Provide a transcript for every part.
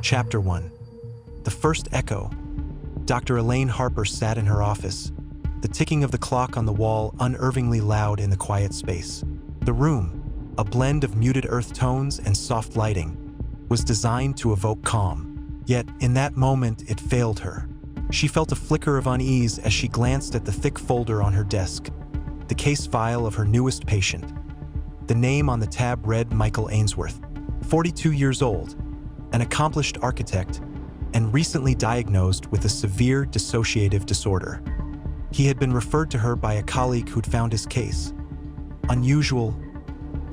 Chapter 1. The First Echo. Dr. Elaine Harper sat in her office, the ticking of the clock on the wall unnervingly loud in the quiet space. The room, a blend of muted earth tones and soft lighting, was designed to evoke calm. Yet, in that moment, it failed her. She felt a flicker of unease as she glanced at the thick folder on her desk, the case file of her newest patient. The name on the tab read Michael Ainsworth, 42 years old, an accomplished architect, and recently diagnosed with a severe dissociative disorder. He had been referred to her by a colleague who'd found his case. Unusual.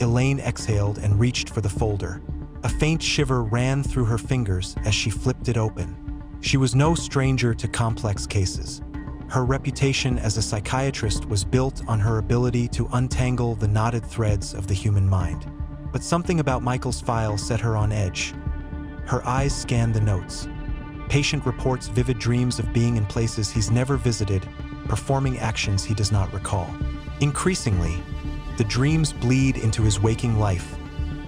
Elaine exhaled and reached for the folder. A faint shiver ran through her fingers as she flipped it open. She was no stranger to complex cases. Her reputation as a psychiatrist was built on her ability to untangle the knotted threads of the human mind. But something about Michael's file set her on edge. Her eyes scanned the notes. Patient reports vivid dreams of being in places he's never visited, performing actions he does not recall. Increasingly, the dreams bleed into his waking life,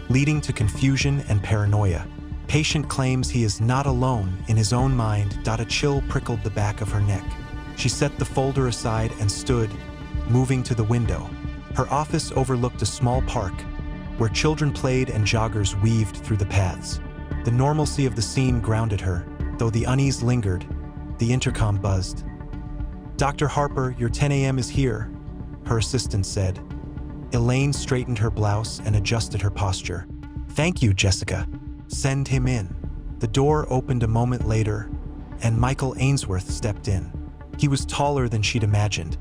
leading to confusion and paranoia. Patient claims he is not alone in his own mind. A chill prickled the back of her neck. She set the folder aside and stood, moving to the window. Her office overlooked a small park, where children played and joggers weaved through the paths. The normalcy of the scene grounded her, though the unease lingered. The intercom buzzed. "Dr. Harper, your 10 a.m. is here," her assistant said. Elaine straightened her blouse and adjusted her posture. "Thank you, Jessica. Send him in." The door opened a moment later, and Michael Ainsworth stepped in. He was taller than she'd imagined,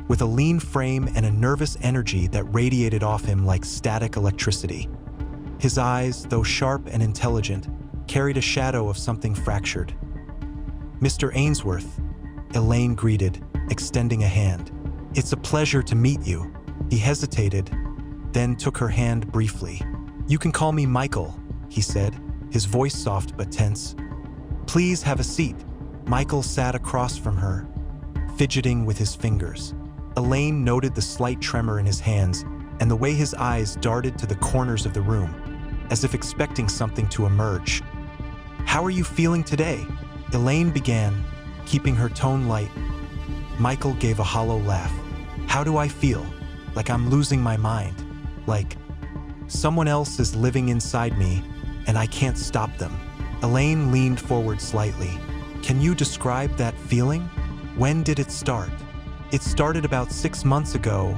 with a lean frame and a nervous energy that radiated off him like static electricity. His eyes, though sharp and intelligent, carried a shadow of something fractured. "Mr. Ainsworth," Elaine greeted, extending a hand. "It's a pleasure to meet you." He hesitated, then took her hand briefly. "You can call me Michael," he said, his voice soft but tense. "Please have a seat." Michael sat across from her, fidgeting with his fingers. Elaine noted the slight tremor in his hands and the way his eyes darted to the corners of the room, as if expecting something to emerge. "How are you feeling today?" Elaine began, keeping her tone light. Michael gave a hollow laugh. "How do I feel? Like I'm losing my mind. Like someone else is living inside me, and I can't stop them." Elaine leaned forward slightly. "Can you describe that feeling? When did it start?" "It started about 6 months ago,"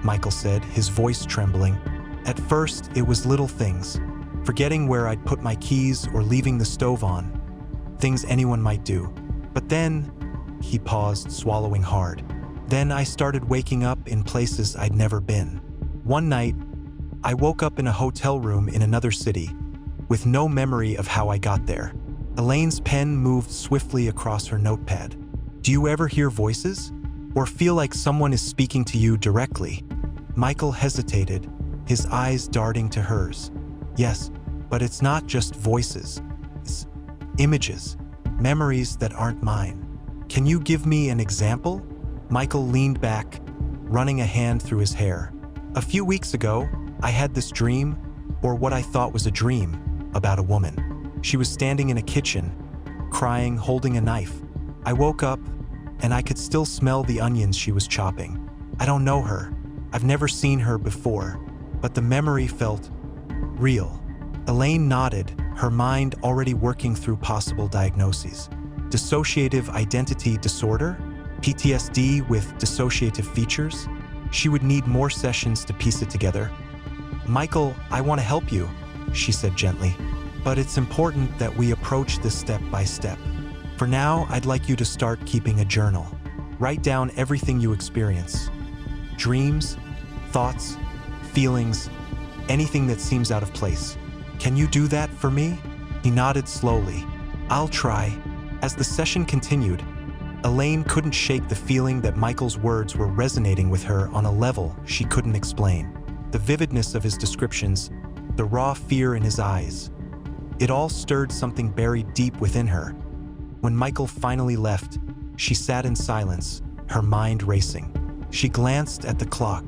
Michael said, his voice trembling. "At first, it was little things, forgetting where I'd put my keys or leaving the stove on. Things anyone might do. But then," he paused, swallowing hard, "then I started waking up in places I'd never been. One night, I woke up in a hotel room in another city, with no memory of how I got there." Elaine's pen moved swiftly across her notepad. "Do you ever hear voices? Or feel like someone is speaking to you directly?" Michael hesitated, his eyes darting to hers. "Yes, but it's not just voices. It's images, memories that aren't mine." "Can you give me an example?" Michael leaned back, running a hand through his hair. "A few weeks ago, I had this dream, or what I thought was a dream, about a woman. She was standing in a kitchen, crying, holding a knife. I woke up, and I could still smell the onions she was chopping. I don't know her. I've never seen her before, but the memory felt real." Elaine nodded, her mind already working through possible diagnoses. Dissociative identity disorder? PTSD with dissociative features? She would need more sessions to piece it together. "Michael, I want to help you," she said gently, "but it's important that we approach this step by step. For now, I'd like you to start keeping a journal. Write down everything you experience. Dreams, thoughts, feelings, anything that seems out of place. Can you do that for me?" He nodded slowly. "I'll try." As the session continued, Elaine couldn't shake the feeling that Michael's words were resonating with her on a level she couldn't explain. The vividness of his descriptions, the raw fear in his eyes. It all stirred something buried deep within her. When Michael finally left, she sat in silence, her mind racing. She glanced at the clock.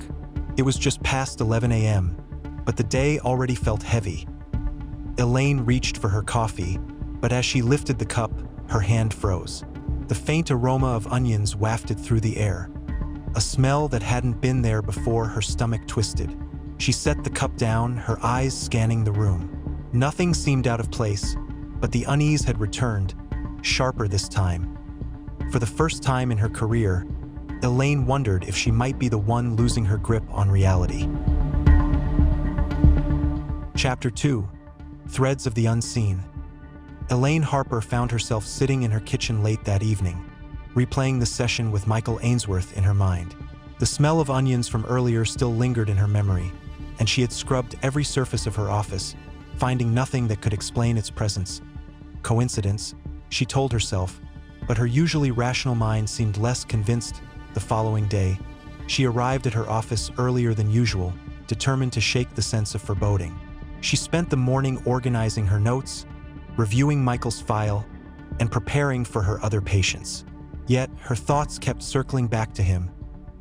It was just past 11 a.m., but the day already felt heavy. Elaine reached for her coffee, but as she lifted the cup, her hand froze. The faint aroma of onions wafted through the air. A smell that hadn't been there before. Her stomach twisted. She set the cup down, her eyes scanning the room. Nothing seemed out of place, but the unease had returned, sharper this time. For the first time in her career, Elaine wondered if she might be the one losing her grip on reality. Chapter 2: Threads of the Unseen. Elaine Harper found herself sitting in her kitchen late that evening, replaying the session with Michael Ainsworth in her mind. The smell of onions from earlier still lingered in her memory, and she had scrubbed every surface of her office, finding nothing that could explain its presence. Coincidence, she told herself, but her usually rational mind seemed less convinced. The following day, she arrived at her office earlier than usual, determined to shake the sense of foreboding. She spent the morning organizing her notes, reviewing Michael's file, and preparing for her other patients. Yet, her thoughts kept circling back to him.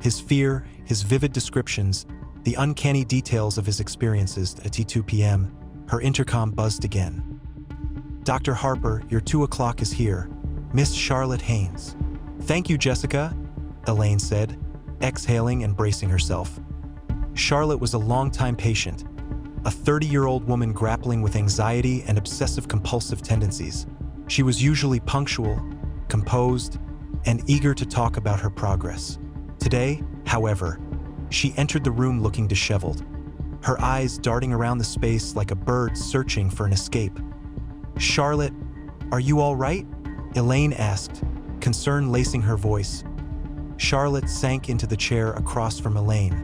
His fear, his vivid descriptions, the uncanny details of his experiences. At 2 p.m., her intercom buzzed again. "Dr. Harper, your 2 o'clock is here. Miss Charlotte Haynes." "Thank you, Jessica," Elaine said, exhaling and bracing herself. Charlotte was a longtime patient, a 30-year-old woman grappling with anxiety and obsessive-compulsive tendencies. She was usually punctual, composed, and eager to talk about her progress. Today, however, she entered the room looking disheveled, her eyes darting around the space like a bird searching for an escape. "Charlotte, are you all right?" Elaine asked, concern lacing her voice. Charlotte sank into the chair across from Elaine,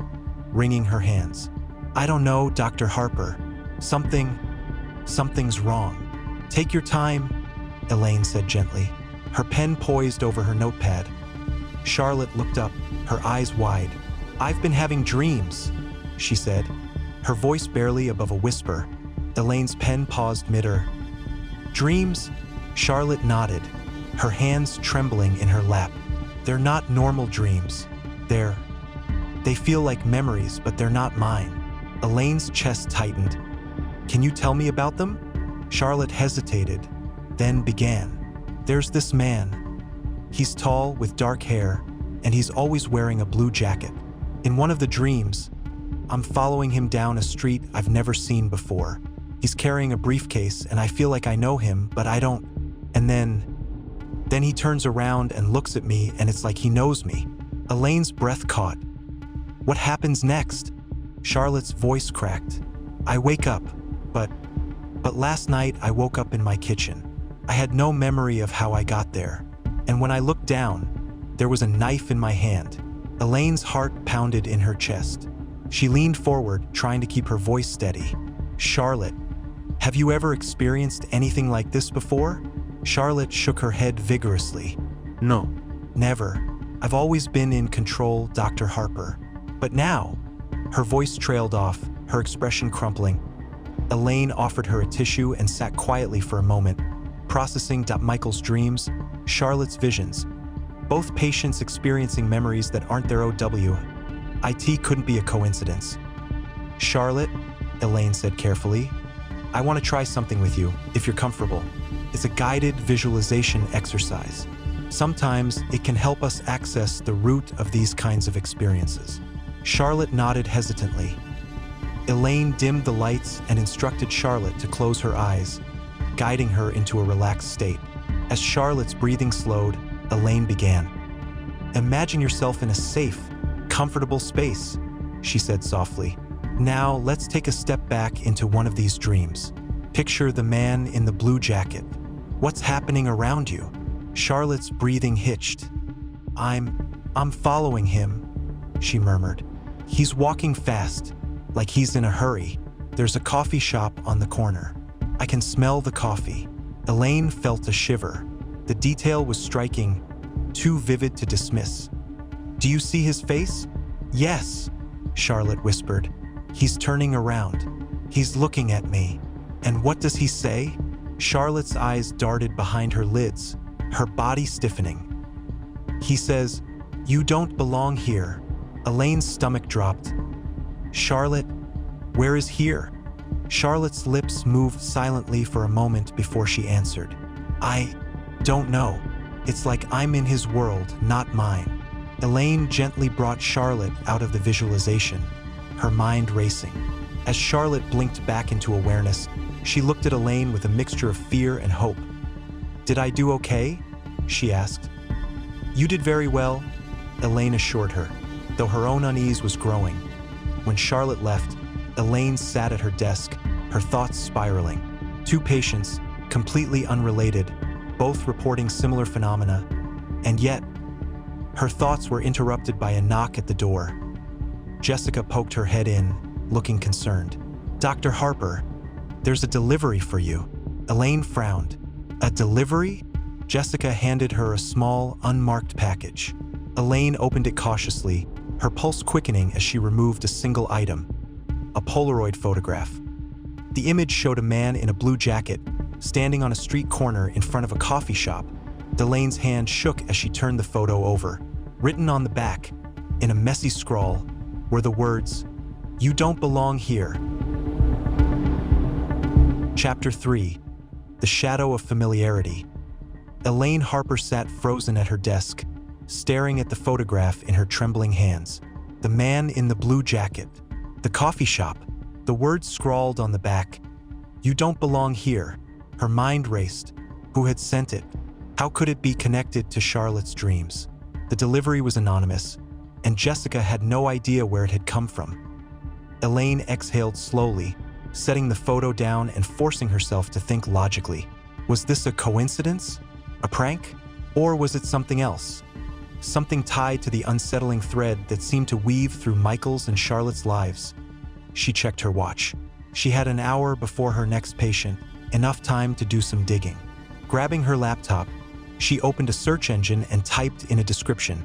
wringing her hands. "I don't know, Dr. Harper. Something's wrong." "Take your time," Elaine said gently, her pen poised over her notepad. Charlotte looked up, her eyes wide. "I've been having dreams," she said, her voice barely above a whisper. Elaine's pen paused mid-air. "Dreams?" Charlotte nodded, her hands trembling in her lap. "They're not normal dreams. They feel like memories, but they're not mine." Elaine's chest tightened. "Can you tell me about them?" Charlotte hesitated, then began. "There's this man. He's tall, with dark hair, and he's always wearing a blue jacket. In one of the dreams, I'm following him down a street I've never seen before. He's carrying a briefcase, and I feel like I know him, but I don't. And then he turns around and looks at me, and it's like he knows me." Elaine's breath caught. "What happens next?" Charlotte's voice cracked. "I wake up, but last night I woke up in my kitchen. I had no memory of how I got there. And when I looked down, there was a knife in my hand." Elaine's heart pounded in her chest. She leaned forward, trying to keep her voice steady. "Charlotte, have you ever experienced anything like this before?" Charlotte shook her head vigorously. "No, never. I've always been in control, Dr. Harper. But now..." Her voice trailed off, her expression crumpling. Elaine offered her a tissue and sat quietly for a moment, processing Michael's dreams, Charlotte's visions. Both patients experiencing memories that aren't their OW. It couldn't be a coincidence. "Charlotte," Elaine said carefully, "I want to try something with you, if you're comfortable. It's a guided visualization exercise. Sometimes it can help us access the root of these kinds of experiences." Charlotte nodded hesitantly. Elaine dimmed the lights and instructed Charlotte to close her eyes, guiding her into a relaxed state. As Charlotte's breathing slowed, Elaine began. "Imagine yourself in a safe, comfortable space," she said softly. "Now let's take a step back into one of these dreams. Picture the man in the blue jacket. What's happening around you?" Charlotte's breathing hitched. I'm following him," she murmured. "He's walking fast, like he's in a hurry. There's a coffee shop on the corner. I can smell the coffee." Elaine felt a shiver. The detail was striking, too vivid to dismiss. "Do you see his face?" "Yes," Charlotte whispered. "He's turning around. He's looking at me. And what does he say?" Charlotte's eyes darted behind her lids, her body stiffening. "He says, 'You don't belong here.'" Elaine's stomach dropped. "Charlotte, where is here?" Charlotte's lips moved silently for a moment before she answered. I don't know. It's like I'm in his world, not mine. Elaine gently brought Charlotte out of the visualization, her mind racing. As Charlotte blinked back into awareness, she looked at Elaine with a mixture of fear and hope. "Did I do okay?" she asked. "You did very well," Elaine assured her, though her own unease was growing. When Charlotte left, Elaine sat at her desk, her thoughts spiraling. Two patients, completely unrelated, both reporting similar phenomena, and yet, her thoughts were interrupted by a knock at the door. Jessica poked her head in, looking concerned. "Dr. Harper, there's a delivery for you." Elaine frowned. "A delivery?" Jessica handed her a small, unmarked package. Elaine opened it cautiously, her pulse quickening as she removed a single item, a Polaroid photograph. The image showed a man in a blue jacket, standing on a street corner in front of a coffee shop. Elaine's hand shook as she turned the photo over. Written on the back, in a messy scrawl, were the words, "You don't belong here." Chapter 3. The Shadow of Familiarity. Elaine Harper sat frozen at her desk, staring at the photograph in her trembling hands. The man in the blue jacket, the coffee shop, the words scrawled on the back, "You don't belong here." Her mind raced. Who had sent it? How could it be connected to Charlotte's dreams? The delivery was anonymous, and Jessica had no idea where it had come from. Elaine exhaled slowly, setting the photo down and forcing herself to think logically. Was this a coincidence? A prank? Or was it something else? Something tied to the unsettling thread that seemed to weave through Michael's and Charlotte's lives. She checked her watch. She had an hour before her next patient, enough time to do some digging. Grabbing her laptop, she opened a search engine and typed in a description,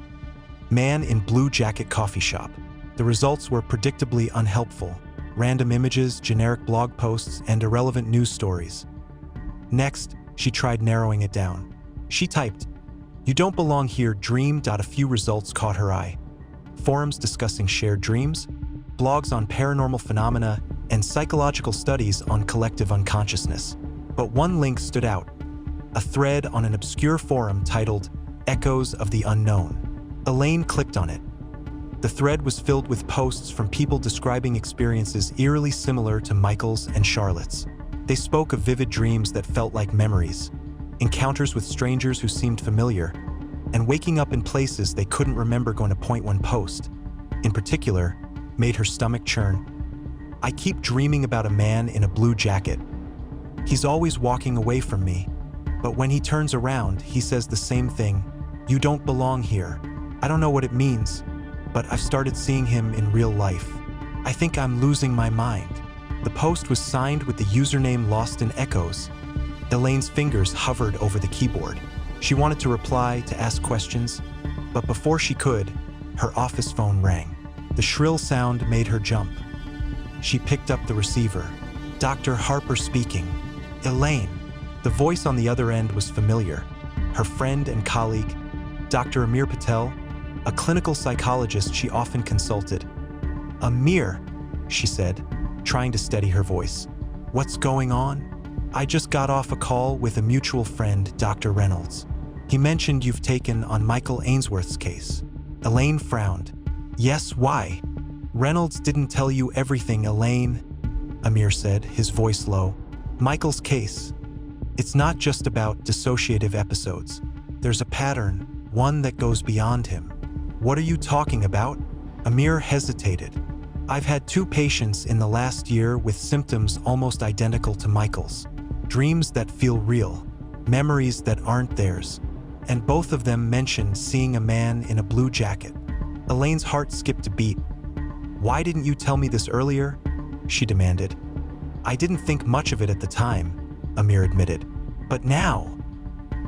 "Man in blue jacket coffee shop." The results were predictably unhelpful. Random images, generic blog posts, and irrelevant news stories. Next, she tried narrowing it down. She typed, "You don't belong here, dream." A few results caught her eye. Forums discussing shared dreams, blogs on paranormal phenomena, and psychological studies on collective unconsciousness. But one link stood out, a thread on an obscure forum titled Echoes of the Unknown. Elaine clicked on it. The thread was filled with posts from people describing experiences eerily similar to Michael's and Charlotte's. They spoke of vivid dreams that felt like memories, encounters with strangers who seemed familiar, and waking up in places they couldn't remember. Going to point one post, in particular, made her stomach churn. "I keep dreaming about a man in a blue jacket. He's always walking away from me, but when he turns around, he says the same thing, 'You don't belong here.' I don't know what it means, but I've started seeing him in real life. I think I'm losing my mind." The post was signed with the username Lost in Echoes. Elaine's fingers hovered over the keyboard. She wanted to reply, to ask questions, but before she could, her office phone rang. The shrill sound made her jump. She picked up the receiver. "Dr. Harper speaking." "Elaine." The voice on the other end was familiar. Her friend and colleague, Dr. Amir Patel, a clinical psychologist she often consulted. "Amir," she said, trying to steady her voice. "What's going on?" "I just got off a call with a mutual friend, Dr. Reynolds. He mentioned you've taken on Michael Ainsworth's case." Elaine frowned. "Yes, why?" "Reynolds didn't tell you everything, Elaine," Amir said, his voice low. "Michael's case. It's not just about dissociative episodes. There's a pattern, one that goes beyond him." "What are you talking about?" Amir hesitated. "I've had 2 patients in the last year with symptoms almost identical to Michael's. Dreams that feel real, memories that aren't theirs, and both of them mentioned seeing a man in a blue jacket." Elaine's heart skipped a beat. "Why didn't you tell me this earlier?" she demanded. "I didn't think much of it at the time," Amir admitted. "But now,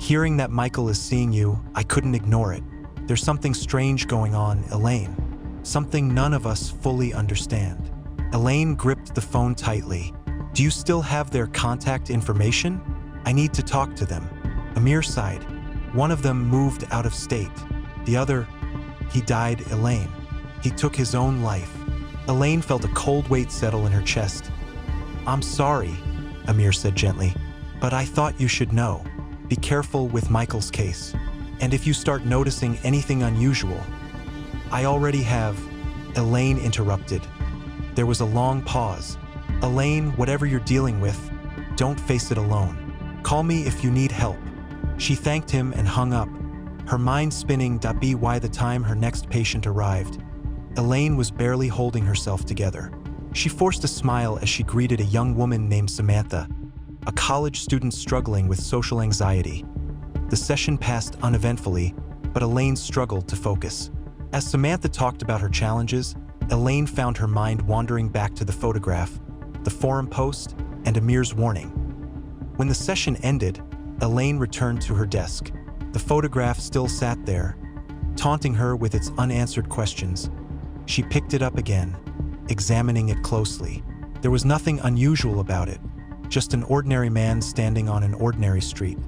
hearing that Michael is seeing you, I couldn't ignore it. There's something strange going on, Elaine. Something none of us fully understand." Elaine gripped the phone tightly. "Do you still have their contact information? I need to talk to them." Amir sighed. "One of them moved out of state. The other, he died, Elaine. He took his own life." Elaine felt a cold weight settle in her chest. "I'm sorry," Amir said gently, "but I thought you should know." Be careful with Michael's case. And if you start noticing anything unusual, I already have. Elaine interrupted. There was a long pause. Elaine, whatever you're dealing with, don't face it alone. Call me if you need help. She thanked him and hung up, her mind spinning. By the time her next patient arrived, Elaine was barely holding herself together. She forced a smile as she greeted a young woman named Samantha, a college student struggling with social anxiety. The session passed uneventfully, but Elaine struggled to focus. As Samantha talked about her challenges, Elaine found her mind wandering back to the photograph, the forum post, and Amir's warning. When the session ended, Elaine returned to her desk. The photograph still sat there, taunting her with its unanswered questions. She picked it up again, examining it closely. There was nothing unusual about it, just an ordinary man standing on an ordinary street.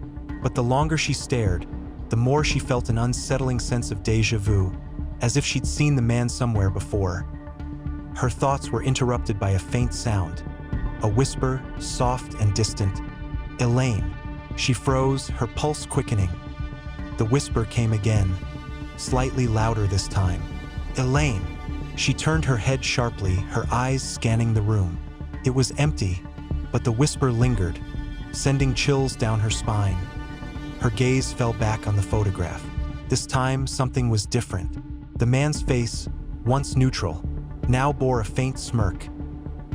But the longer she stared, the more she felt an unsettling sense of déjà vu, as if she'd seen the man somewhere before. Her thoughts were interrupted by a faint sound, a whisper, soft and distant. "Elaine." She froze, her pulse quickening. The whisper came again, slightly louder this time. "Elaine." She turned her head sharply, her eyes scanning the room. It was empty, but the whisper lingered, sending chills down her spine. Her gaze fell back on the photograph. This time, something was different. The man's face, once neutral, now bore a faint smirk.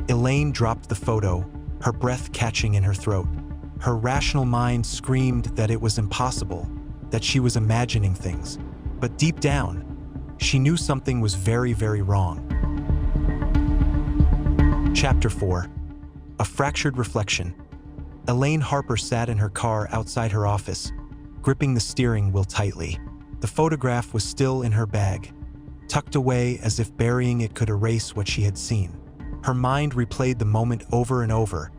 Elaine dropped the photo, her breath catching in her throat. Her rational mind screamed that it was impossible, that she was imagining things. But deep down, she knew something was very, very wrong. Chapter 4. A Fractured Reflection. Elaine Harper sat in her car outside her office, gripping the steering wheel tightly. The photograph was still in her bag, tucked away as if burying it could erase what she had seen. Her mind replayed the moment over and over.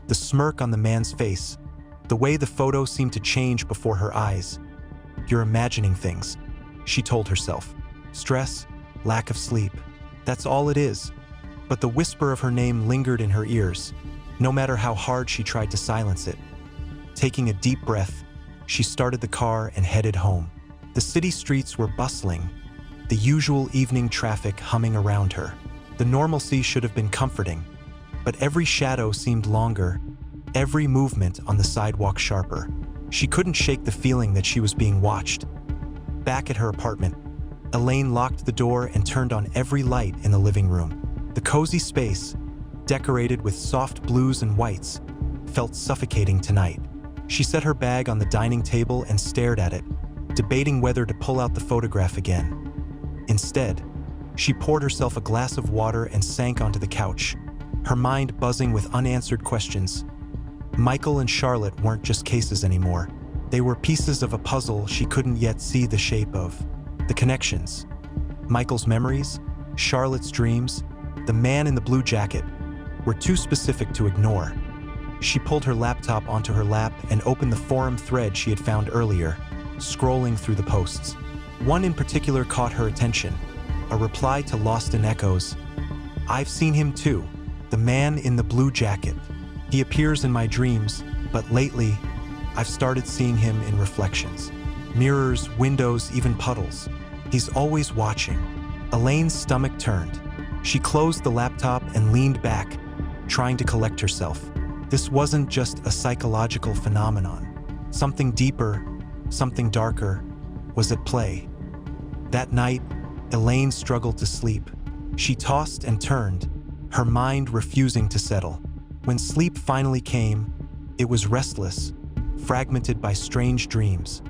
The smirk on the man's face, the way the photo seemed to change before her eyes. "You're imagining things," she told herself. "Stress, lack of sleep, that's all it is." But the whisper of her name lingered in her ears, no matter how hard she tried to silence it. Taking a deep breath, she started the car and headed home. The city streets were bustling, the usual evening traffic humming around her. The normalcy should have been comforting, but every shadow seemed longer, every movement on the sidewalk sharper. She couldn't shake the feeling that she was being watched. Back at her apartment, Elaine locked the door and turned on every light in the living room. The cozy space, decorated with soft blues and whites, felt suffocating tonight. She set her bag on the dining table and stared at it, debating whether to pull out the photograph again. Instead, she poured herself a glass of water and sank onto the couch, her mind buzzing with unanswered questions. Michael and Charlotte weren't just cases anymore. They were pieces of a puzzle she couldn't yet see the shape of. The connections. Michael's memories, Charlotte's dreams, the man in the blue jacket, were too specific to ignore. She pulled her laptop onto her lap and opened the forum thread she had found earlier, scrolling through the posts. One in particular caught her attention, a reply to Lost in Echoes. "I've seen him too, the man in the blue jacket. He appears in my dreams, but lately, I've started seeing him in reflections. Mirrors, windows, even puddles. He's always watching." Elaine's stomach turned. She closed the laptop and leaned back, trying to collect herself. This wasn't just a psychological phenomenon. Something deeper, something darker, was at play. That night, Elaine struggled to sleep. She tossed and turned, her mind refusing to settle. When sleep finally came, it was restless, fragmented by strange dreams.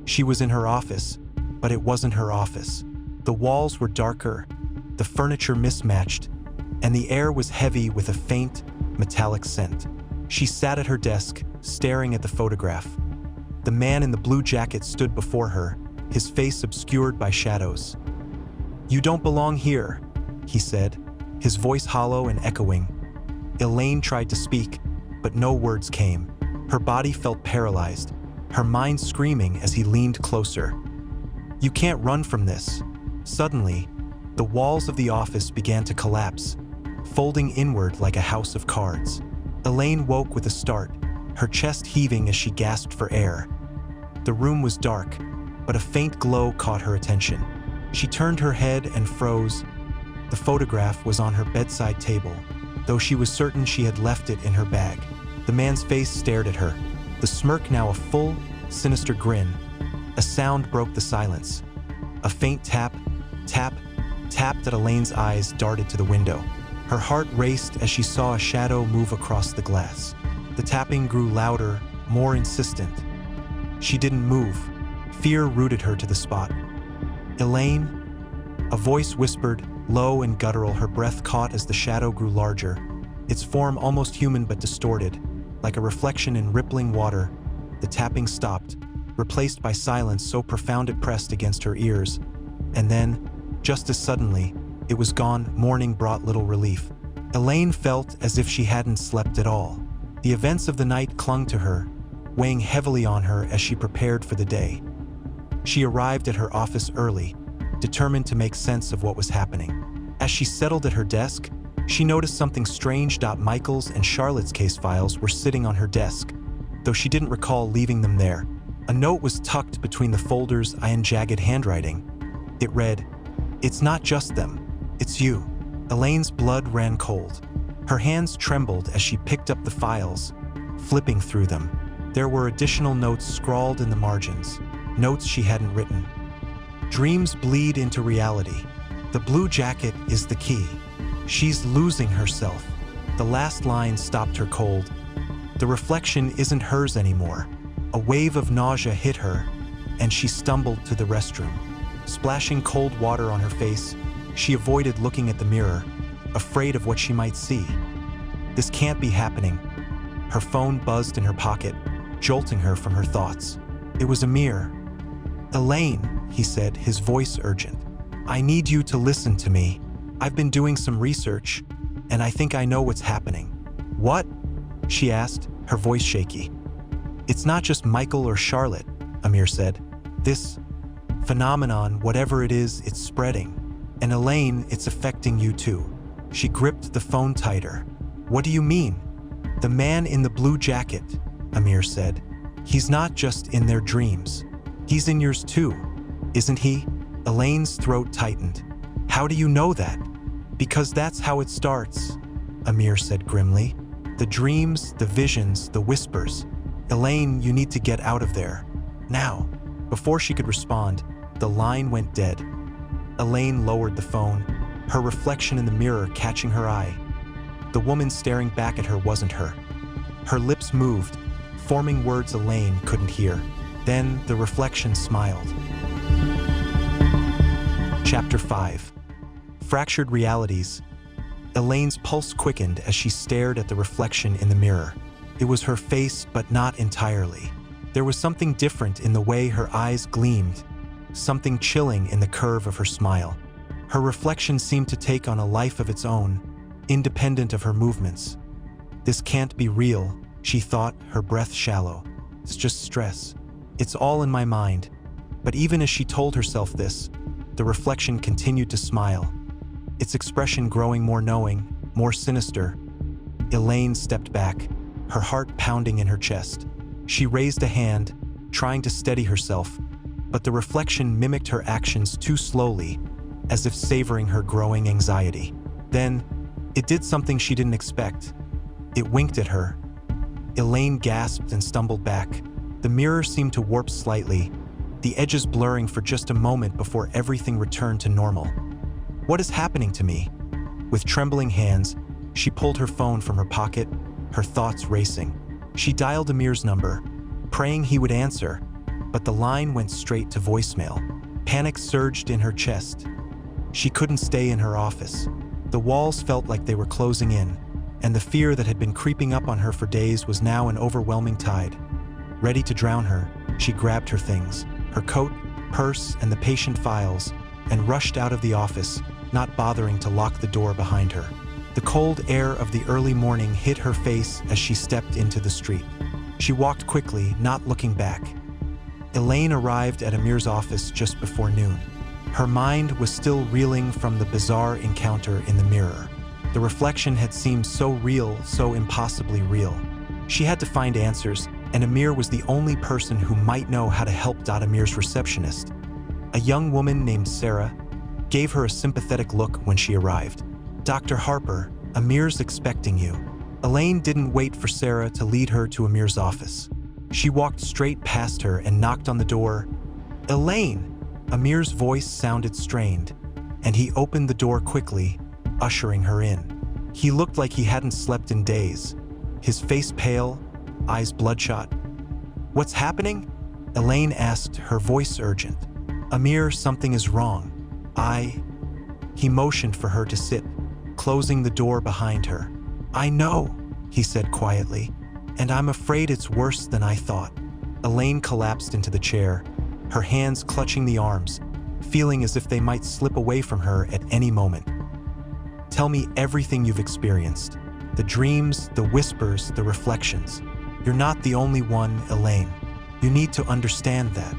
She was in her office, but it wasn't her office. The walls were darker, the furniture mismatched, and the air was heavy with a faint, metallic scent. She sat at her desk, staring at the photograph. The man in the blue jacket stood before her, his face obscured by shadows. "You don't belong here," he said, his voice hollow and echoing. Elaine tried to speak, but no words came. Her body felt paralyzed, her mind screaming as he leaned closer. "You can't run from this." Suddenly, the walls of the office began to collapse, folding inward like a house of cards. Elaine woke with a start, her chest heaving as she gasped for air. The room was dark, but a faint glow caught her attention. She turned her head and froze. The photograph was on her bedside table, though she was certain she had left it in her bag. The man's face stared at her, the smirk now a full, sinister grin. A sound broke the silence. A faint tap, tap, tap that Elaine's eyes darted to the window. Her heart raced as she saw a shadow move across the glass. The tapping grew louder, more insistent. She didn't move. Fear rooted her to the spot. "Elaine?" A voice whispered, low and guttural, her breath caught as the shadow grew larger, its form almost human but distorted, like a reflection in rippling water. The tapping stopped, replaced by silence so profound it pressed against her ears. And then, just as suddenly, it was gone. Morning brought little relief. Elaine felt as if she hadn't slept at all. The events of the night clung to her, weighing heavily on her as she prepared for the day. She arrived at her office early, determined to make sense of what was happening. As she settled at her desk, she noticed something strange. Michael's and Charlotte's case files were sitting on her desk, though she didn't recall leaving them there. A note was tucked between the folders in jagged handwriting. It read, "It's not just them, it's you." Elaine's blood ran cold. Her hands trembled as she picked up the files, flipping through them. There were additional notes scrawled in the margins, notes she hadn't written. Dreams bleed into reality. The blue jacket is the key. She's losing herself. The last line stopped her cold. The reflection isn't hers anymore. A wave of nausea hit her, and she stumbled to the restroom. Splashing cold water on her face, she avoided looking at the mirror, afraid of what she might see. This can't be happening. Her phone buzzed in her pocket, jolting her from her thoughts. It was Amir. "Elaine," he said, his voice urgent. "I need you to listen to me. I've been doing some research, and I think I know what's happening." "What?" she asked, her voice shaky. "It's not just Michael or Charlotte," Amir said. "This phenomenon, whatever it is, it's spreading. And Elaine, it's affecting you too." She gripped the phone tighter. "What do you mean?" "The man in the blue jacket," Amir said. "He's not just in their dreams. He's in yours too, isn't he?" Elaine's throat tightened. "How do you know that?" "Because that's how it starts," Amir said grimly. "The dreams, the visions, the whispers. Elaine, you need to get out of there. Now." Before she could respond, the line went dead. Elaine lowered the phone, her reflection in the mirror catching her eye. The woman staring back at her wasn't her. Her lips moved, forming words Elaine couldn't hear. Then the reflection smiled. Chapter 5. Fractured Realities. Elaine's pulse quickened as she stared at the reflection in the mirror. It was her face, but not entirely. There was something different in the way her eyes gleamed, something chilling in the curve of her smile. Her reflection seemed to take on a life of its own, independent of her movements. "This can't be real," she thought, her breath shallow. "It's just stress. It's all in my mind." But even as she told herself this, the reflection continued to smile, its expression growing more knowing, more sinister. Elaine stepped back, her heart pounding in her chest. She raised a hand, trying to steady herself, but the reflection mimicked her actions too slowly, as if savoring her growing anxiety. Then, it did something she didn't expect. It winked at her. Elaine gasped and stumbled back. The mirror seemed to warp slightly, the edges blurring for just a moment before everything returned to normal. "What is happening to me?" With trembling hands, she pulled her phone from her pocket, her thoughts racing. She dialed Amir's number, praying he would answer, but the line went straight to voicemail. Panic surged in her chest. She couldn't stay in her office. The walls felt like they were closing in, and the fear that had been creeping up on her for days was now an overwhelming tide. Ready to drown her, she grabbed her things, her coat, purse, and the patient files, and rushed out of the office, not bothering to lock the door behind her. The cold air of the early morning hit her face as she stepped into the street. She walked quickly, not looking back. Elaine arrived at Amir's office just before noon. Her mind was still reeling from the bizarre encounter in the mirror. The reflection had seemed so real, so impossibly real. She had to find answers, and Amir was the only person who might know how to help. Amir's receptionist, a young woman named Sarah, gave her a sympathetic look when she arrived. "Dr. Harper, Amir's expecting you." Elaine didn't wait for Sarah to lead her to Amir's office. She walked straight past her and knocked on the door. "Elaine!" Amir's voice sounded strained, and he opened the door quickly, ushering her in. He looked like he hadn't slept in days, his face pale, eyes bloodshot. "What's happening?" Elaine asked, her voice urgent. "Amir, something is wrong. He motioned for her to sit, closing the door behind her. "I know," he said quietly, "and I'm afraid it's worse than I thought." Elaine collapsed into the chair, her hands clutching the arms, feeling as if they might slip away from her at any moment. "Tell me everything you've experienced. The dreams, the whispers, the reflections. You're not the only one, Elaine. You need to understand that."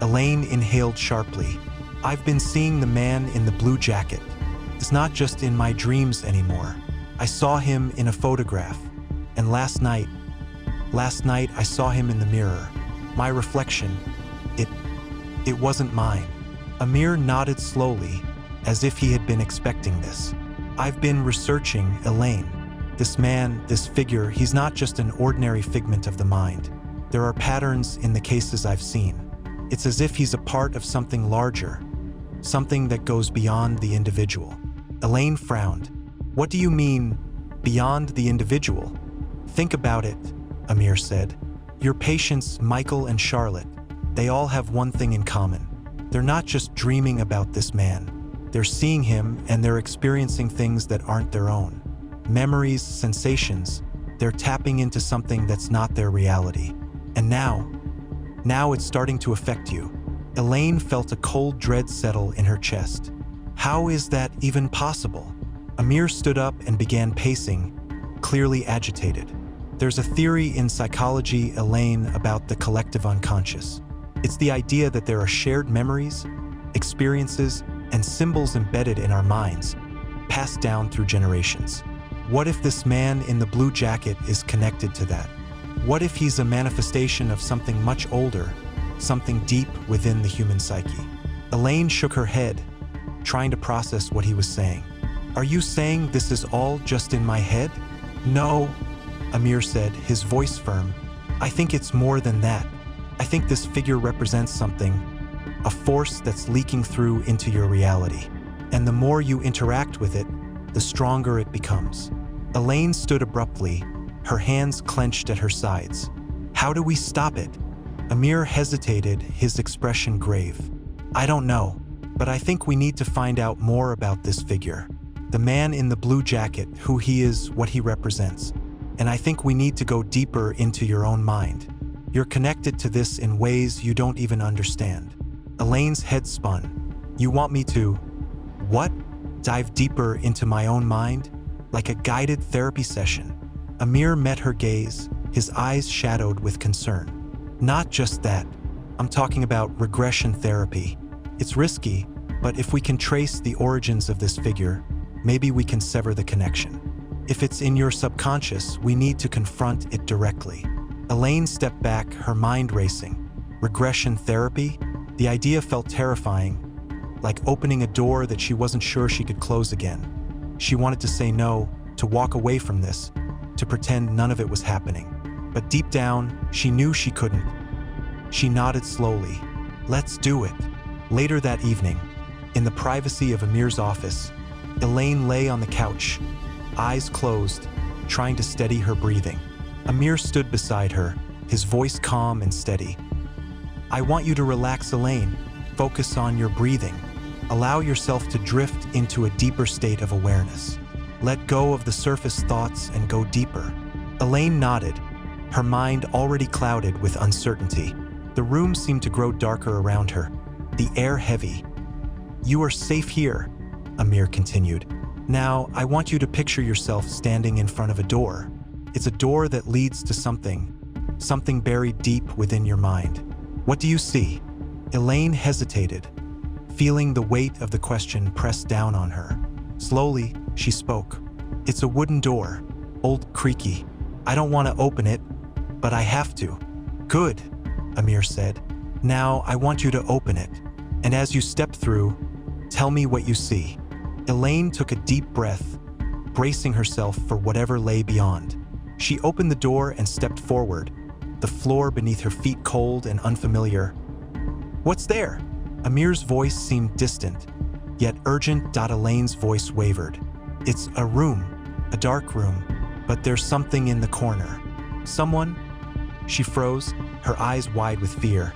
Elaine inhaled sharply. "I've been seeing the man in the blue jacket. It's not just in my dreams anymore. I saw him in a photograph. And last night I saw him in the mirror. My reflection, it wasn't mine." Amir nodded slowly, as if he had been expecting this. "I've been researching Elaine. This man, this figure, he's not just an ordinary figment of the mind. There are patterns in the cases I've seen. It's as if he's a part of something larger, something that goes beyond the individual." Elaine frowned. "What do you mean, beyond the individual?" "Think about it," Amir said. "Your patients, Michael and Charlotte, they all have one thing in common. They're not just dreaming about this man. They're seeing him and they're experiencing things that aren't their own. Memories, sensations, they're tapping into something that's not their reality. And now it's starting to affect you." Elaine felt a cold dread settle in her chest. How is that even possible? Amir stood up and began pacing, clearly agitated. "There's a theory in psychology, Elaine, about the collective unconscious. It's the idea that there are shared memories, experiences, and symbols embedded in our minds, passed down through generations. What if this man in the blue jacket is connected to that? What if he's a manifestation of something much older, something deep within the human psyche?" Elaine shook her head, trying to process what he was saying. "Are you saying this is all just in my head?" "No," Amir said, his voice firm. "I think it's more than that. I think this figure represents something, a force that's leaking through into your reality. And the more you interact with it, the stronger it becomes." Elaine stood abruptly, her hands clenched at her sides. "How do we stop it?" Amir hesitated, his expression grave. "I don't know, but I think we need to find out more about this figure. The man in the blue jacket, who he is, what he represents. And I think we need to go deeper into your own mind. You're connected to this in ways you don't even understand." Elaine's head spun. "You want me to, what? Dive deeper into my own mind? Like a guided therapy session?" Amir met her gaze, his eyes shadowed with concern. "Not just that. I'm talking about regression therapy. It's risky, but if we can trace the origins of this figure, maybe we can sever the connection. If it's in your subconscious, we need to confront it directly." Elaine stepped back, her mind racing. Regression therapy? The idea felt terrifying, like opening a door that she wasn't sure she could close again. She wanted to say no, to walk away from this, to pretend none of it was happening. But deep down, she knew she couldn't. She nodded slowly. "Let's do it." Later that evening, in the privacy of Amir's office, Elaine lay on the couch, eyes closed, trying to steady her breathing. Amir stood beside her, his voice calm and steady. "I want you to relax, Elaine. Focus on your breathing. Allow yourself to drift into a deeper state of awareness. Let go of the surface thoughts and go deeper." Elaine nodded, her mind already clouded with uncertainty. The room seemed to grow darker around her, the air heavy. "You are safe here," Amir continued. "Now, I want you to picture yourself standing in front of a door. It's a door that leads to something buried deep within your mind. What do you see?" Elaine hesitated, feeling the weight of the question pressed down on her. Slowly, she spoke. "It's a wooden door, old, creaky. I don't want to open it, but I have to." "Good," Amir said. "Now I want you to open it. And as you step through, tell me what you see." Elaine took a deep breath, bracing herself for whatever lay beyond. She opened the door and stepped forward, the floor beneath her feet cold and unfamiliar. "What's there?" Amir's voice seemed distant, yet urgent. Elaine's voice wavered. "It's a room, a dark room, but there's something in the corner. Someone?" She froze, her eyes wide with fear.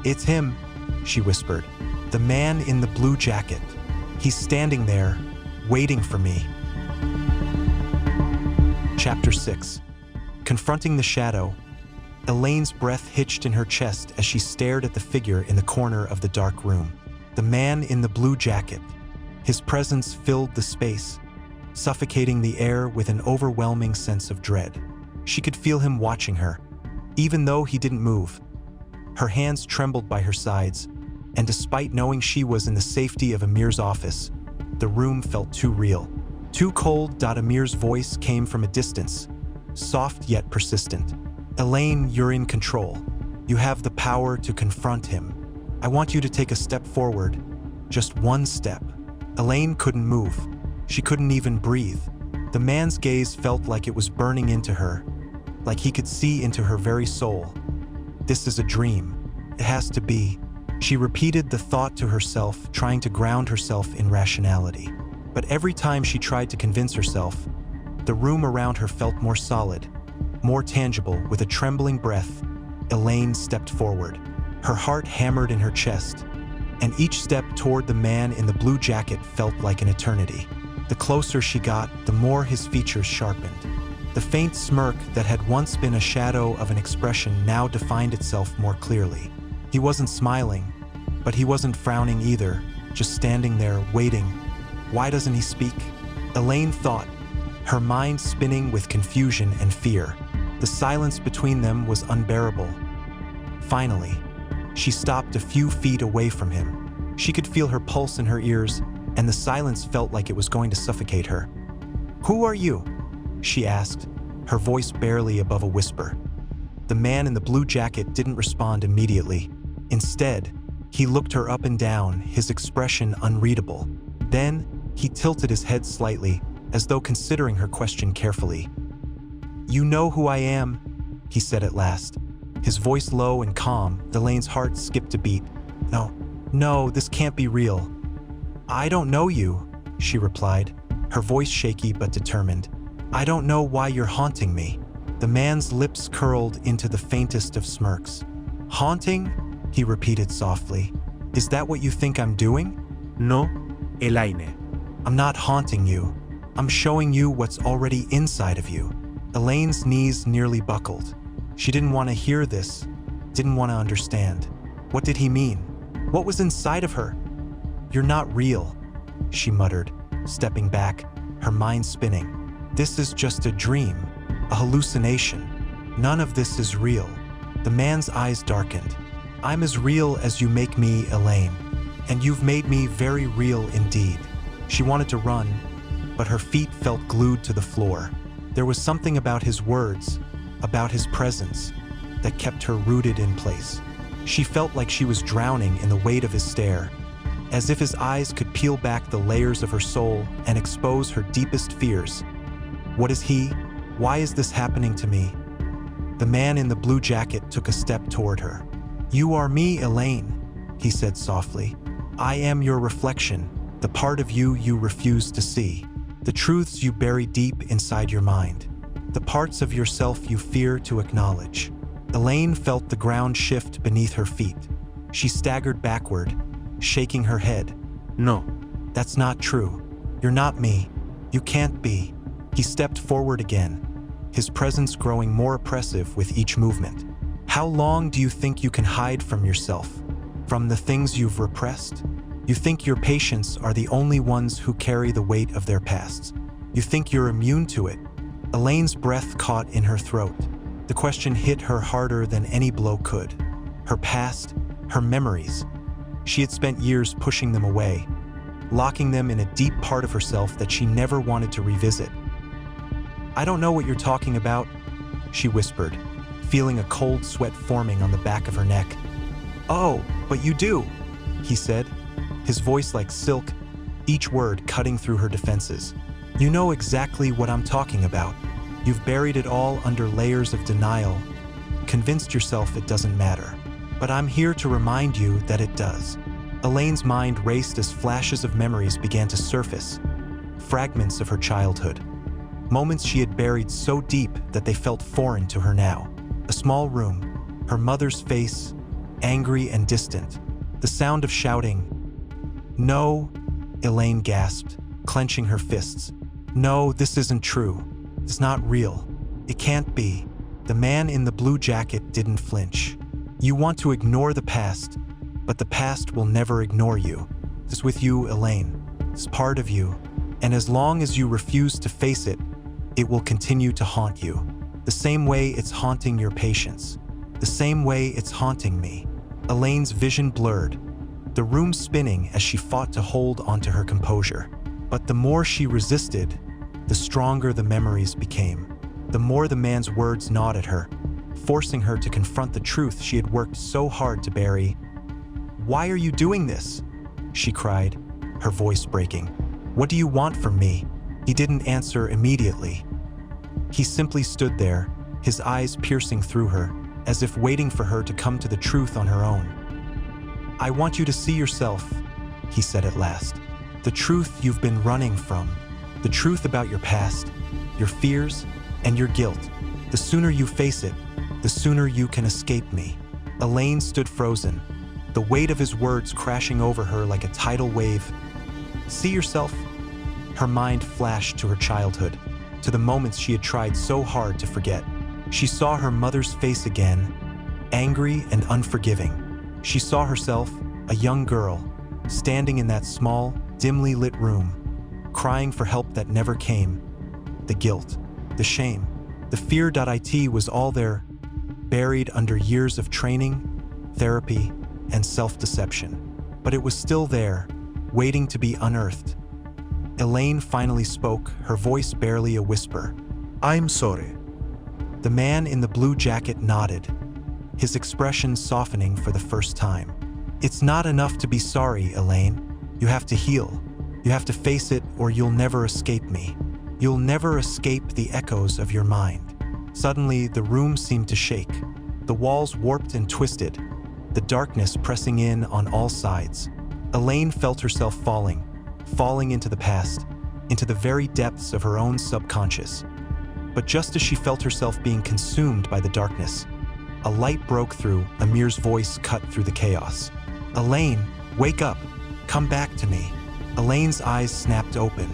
"It's him," she whispered. "The man in the blue jacket. He's standing there, waiting for me." Chapter 6. Confronting the shadow, Elaine's breath hitched in her chest as she stared at the figure in the corner of the dark room. The man in the blue jacket. His presence filled the space, suffocating the air with an overwhelming sense of dread. She could feel him watching her, even though he didn't move. Her hands trembled by her sides, and despite knowing she was in the safety of Amir's office, the room felt too real, too cold. Amir's voice came from a distance, soft yet persistent. "Elaine, you're in control. You have the power to confront him. I want you to take a step forward, just one step." Elaine couldn't move. She couldn't even breathe. The man's gaze felt like it was burning into her, like he could see into her very soul. "This is a dream. It has to be." She repeated the thought to herself, trying to ground herself in rationality. But every time she tried to convince herself, the room around her felt more solid, more tangible. With a trembling breath, Elaine stepped forward. Her heart hammered in her chest, and each step toward the man in the blue jacket felt like an eternity. The closer she got, the more his features sharpened. The faint smirk that had once been a shadow of an expression now defined itself more clearly. He wasn't smiling, but he wasn't frowning either, just standing there, waiting. Why doesn't he speak? Elaine thought, her mind spinning with confusion and fear. The silence between them was unbearable. Finally, she stopped a few feet away from him. She could feel her pulse in her ears, and the silence felt like it was going to suffocate her. "Who are you?" she asked, her voice barely above a whisper. The man in the blue jacket didn't respond immediately. Instead, he looked her up and down, his expression unreadable. Then, he tilted his head slightly, as though considering her question carefully. "You know who I am," he said at last. His voice low and calm. Elaine's heart skipped a beat. No, this can't be real." "I don't know you," she replied, her voice shaky but determined. "I don't know why you're haunting me." The man's lips curled into the faintest of smirks. "Haunting?" he repeated softly. "Is that what you think I'm doing?" "No, Elaine." "I'm not haunting you. I'm showing you what's already inside of you." Elaine's knees nearly buckled. She didn't want to hear this, didn't want to understand. What did he mean? What was inside of her? "You're not real," she muttered, stepping back, her mind spinning. "This is just a dream, a hallucination. None of this is real." The man's eyes darkened. "I'm as real as you make me, Elaine, and you've made me very real indeed." She wanted to run, but her feet felt glued to the floor. There was something about his words, about his presence, that kept her rooted in place. She felt like she was drowning in the weight of his stare, as if his eyes could peel back the layers of her soul and expose her deepest fears. What is he? Why is this happening to me? The man in the blue jacket took a step toward her. "You are me, Elaine," he said softly. "I am your reflection, the part of you you refuse to see, the truths you bury deep inside your mind, the parts of yourself you fear to acknowledge." Elaine felt the ground shift beneath her feet. She staggered backward, shaking her head. "No." "That's not true. You're not me. You can't be." He stepped forward again, his presence growing more oppressive with each movement. "How long do you think you can hide from yourself? From the things you've repressed? You think your patients are the only ones who carry the weight of their pasts. You think you're immune to it." Elaine's breath caught in her throat. The question hit her harder than any blow could. Her past, her memories. She had spent years pushing them away, locking them in a deep part of herself that she never wanted to revisit. "I don't know what you're talking about," she whispered, feeling a cold sweat forming on the back of her neck. "Oh, but you do," he said, his voice like silk, each word cutting through her defenses. "You know exactly what I'm talking about. You've buried it all under layers of denial, convinced yourself it doesn't matter. But I'm here to remind you that it does." Elaine's mind raced as flashes of memories began to surface, fragments of her childhood. Moments she had buried so deep that they felt foreign to her now. A small room, her mother's face, angry and distant. The sound of shouting. "No," Elaine gasped, clenching her fists. "No, this isn't true. It's not real. It can't be." The man in the blue jacket didn't flinch. "You want to ignore the past, but the past will never ignore you. It's with you, Elaine. It's part of you. And as long as you refuse to face it, it will continue to haunt you. The same way it's haunting your patients. The same way it's haunting me." Elaine's vision blurred, the room spinning as she fought to hold onto her composure. But the more she resisted, the stronger the memories became. The more the man's words gnawed at her, forcing her to confront the truth she had worked so hard to bury. "Why are you doing this?" she cried, her voice breaking. "What do you want from me?" He didn't answer immediately. He simply stood there, his eyes piercing through her, as if waiting for her to come to the truth on her own. "I want you to see yourself," he said at last. "The truth you've been running from. The truth about your past, your fears, and your guilt. The sooner you face it, the sooner you can escape me." Elaine stood frozen, the weight of his words crashing over her like a tidal wave. "See yourself?" Her mind flashed to her childhood, to the moments she had tried so hard to forget. She saw her mother's face again, angry and unforgiving. She saw herself, a young girl, standing in that small, dimly lit room, crying for help that never came. The guilt, the shame, the fear. Was all there, buried under years of training, therapy, and self-deception. But it was still there, waiting to be unearthed. Elaine finally spoke, her voice barely a whisper. "I'm sorry." The man in the blue jacket nodded, his expression softening for the first time. "It's not enough to be sorry, Elaine. You have to heal. You have to face it, or you'll never escape me. You'll never escape the echoes of your mind." Suddenly, the room seemed to shake. The walls warped and twisted, the darkness pressing in on all sides. Elaine felt herself falling into the past, into the very depths of her own subconscious. But just as she felt herself being consumed by the darkness, a light broke through. Amir's voice cut through the chaos. "Elaine, wake up. Come back to me." Elaine's eyes snapped open.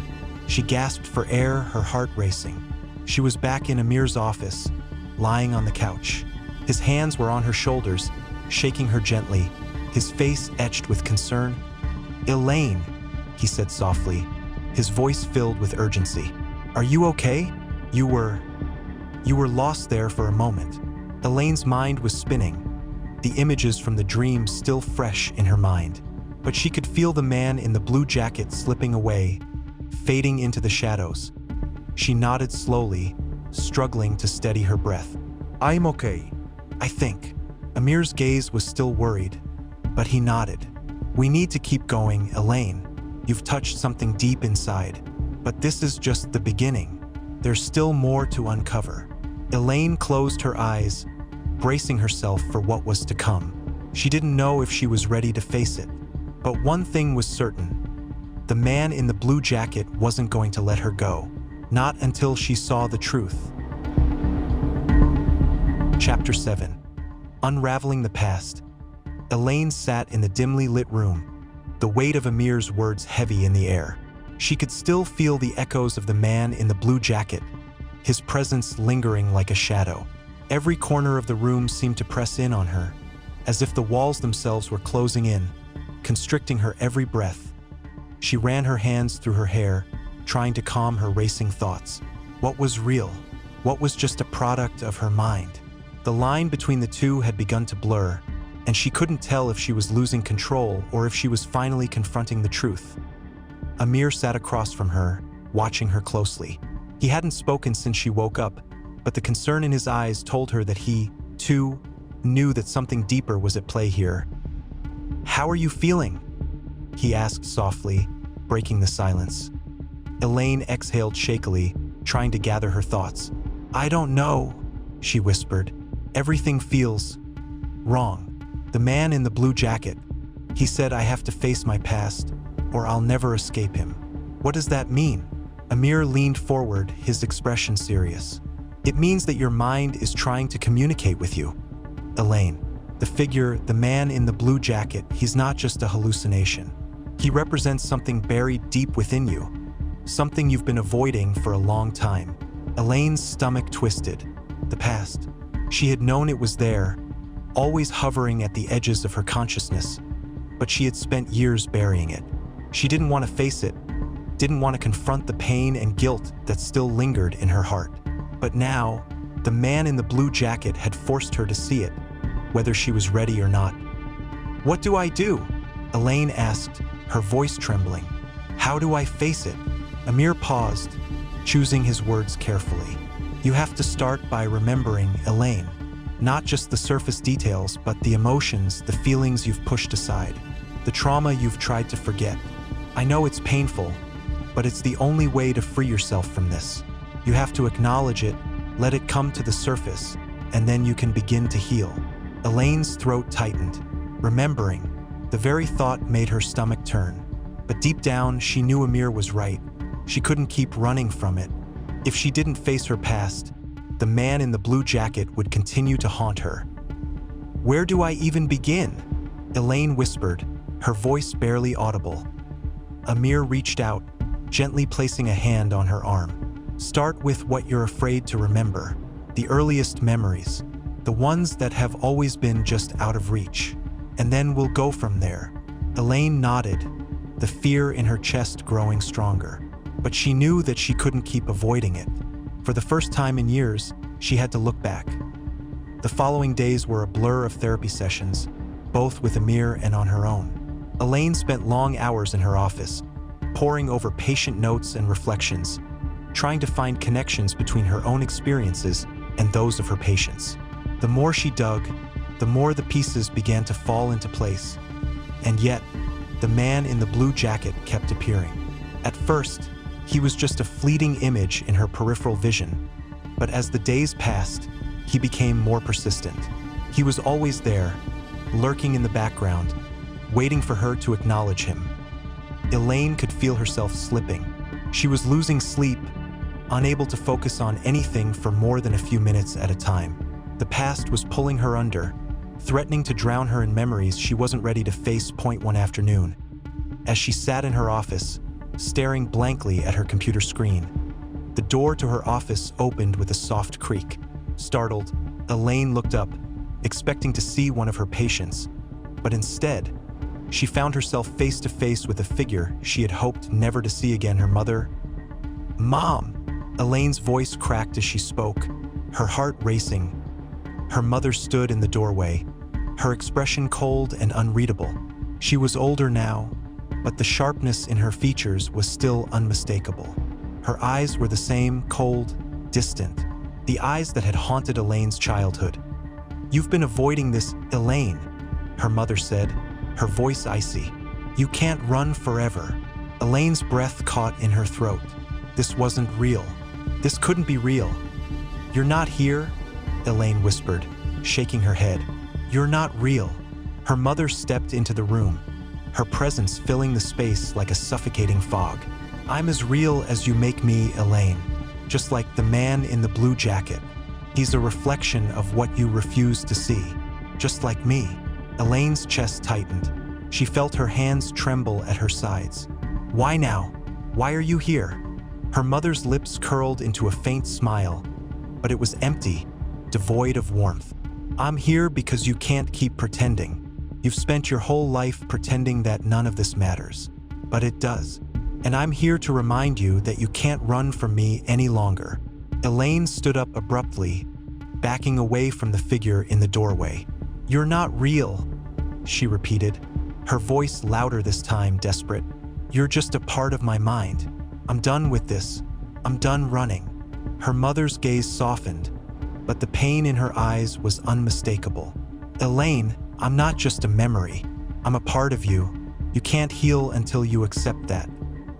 She gasped for air, her heart racing. She was back in Amir's office, lying on the couch. His hands were on her shoulders, shaking her gently, his face etched with concern. "Elaine," he said softly, his voice filled with urgency. "Are you okay? You were lost there for a moment." Elaine's mind was spinning, the images from the dream still fresh in her mind. But she could feel the man in the blue jacket slipping away, fading into the shadows. She nodded slowly, struggling to steady her breath. "I'm okay, I think." Amir's gaze was still worried, but he nodded. "We need to keep going, Elaine. You've touched something deep inside, but this is just the beginning. There's still more to uncover." Elaine closed her eyes, bracing herself for what was to come. She didn't know if she was ready to face it, but one thing was certain. The man in the blue jacket wasn't going to let her go, not until she saw the truth. Chapter 7. Unraveling the Past. Elaine sat in the dimly lit room, the weight of Amir's words heavy in the air. She could still feel the echoes of the man in the blue jacket, his presence lingering like a shadow. Every corner of the room seemed to press in on her, as if the walls themselves were closing in, constricting her every breath. She ran her hands through her hair, trying to calm her racing thoughts. What was real? What was just a product of her mind? The line between the two had begun to blur, and she couldn't tell if she was losing control or if she was finally confronting the truth. Amir sat across from her, watching her closely. He hadn't spoken since she woke up, but the concern in his eyes told her that he, too, knew that something deeper was at play here. "How are you feeling?" he asked softly, breaking the silence. Elaine exhaled shakily, trying to gather her thoughts. "I don't know," she whispered. "Everything feels wrong. The man in the blue jacket, he said I have to face my past, or I'll never escape him." "What does that mean?" Amir leaned forward, his expression serious. "It means that your mind is trying to communicate with you, Elaine. The figure, the man in the blue jacket, he's not just a hallucination. He represents something buried deep within you, something you've been avoiding for a long time." Elaine's stomach twisted. The past. She had known it was there, always hovering at the edges of her consciousness, but she had spent years burying it. She didn't want to face it, didn't want to confront the pain and guilt that still lingered in her heart. But now, the man in the blue jacket had forced her to see it, whether she was ready or not. "What do I do?" Elaine asked, her voice trembling. "How do I face it?" Amir paused, choosing his words carefully. "You have to start by remembering, Elaine. Not just the surface details, but the emotions, the feelings you've pushed aside, the trauma you've tried to forget. I know it's painful, but it's the only way to free yourself from this. You have to acknowledge it, let it come to the surface, and then you can begin to heal." Elaine's throat tightened. Remembering, the very thought made her stomach turn. But deep down, she knew Amir was right. She couldn't keep running from it. If she didn't face her past, the man in the blue jacket would continue to haunt her. "Where do I even begin?" Elaine whispered, her voice barely audible. Amir reached out, gently placing a hand on her arm. "Start with what you're afraid to remember, the earliest memories, the ones that have always been just out of reach, and then we'll go from there." Elaine nodded, the fear in her chest growing stronger. But she knew that she couldn't keep avoiding it. For the first time in years, she had to look back. The following days were a blur of therapy sessions, both with Amir and on her own. Elaine spent long hours in her office, poring over patient notes and reflections, trying to find connections between her own experiences and those of her patients. The more she dug, the more the pieces began to fall into place. And yet, the man in the blue jacket kept appearing. At first, he was just a fleeting image in her peripheral vision, but as the days passed, he became more persistent. He was always there, lurking in the background, waiting for her to acknowledge him. Elaine could feel herself slipping. She was losing sleep, unable to focus on anything for more than a few minutes at a time. The past was pulling her under, threatening to drown her in memories she wasn't ready to face one afternoon. As she sat in her office, staring blankly at her computer screen, the door to her office opened with a soft creak. Startled, Elaine looked up, expecting to see one of her patients, but instead, she found herself face to face with a figure she had hoped never to see again, her mother. "Mom!" Elaine's voice cracked as she spoke, her heart racing. Her mother stood in the doorway, her expression cold and unreadable. She was older now, but the sharpness in her features was still unmistakable. Her eyes were the same, cold, distant, the eyes that had haunted Elaine's childhood. "You've been avoiding this, Elaine," her mother said, her voice icy. "You can't run forever." Elaine's breath caught in her throat. This wasn't real. This couldn't be real. "You're not here?" Elaine whispered, shaking her head. "You're not real." Her mother stepped into the room, her presence filling the space like a suffocating fog. "I'm as real as you make me, Elaine, just like the man in the blue jacket. He's a reflection of what you refuse to see, just like me." Elaine's chest tightened. She felt her hands tremble at her sides. "Why now? Why are you here?" Her mother's lips curled into a faint smile, but it was empty, devoid of warmth. "I'm here because you can't keep pretending. You've spent your whole life pretending that none of this matters, but it does. And I'm here to remind you that you can't run from me any longer." Elaine stood up abruptly, backing away from the figure in the doorway. "You're not real," she repeated, her voice louder this time, desperate. "You're just a part of my mind. I'm done with this. I'm done running." Her mother's gaze softened, but the pain in her eyes was unmistakable. "Elaine, I'm not just a memory. I'm a part of you. You can't heal until you accept that.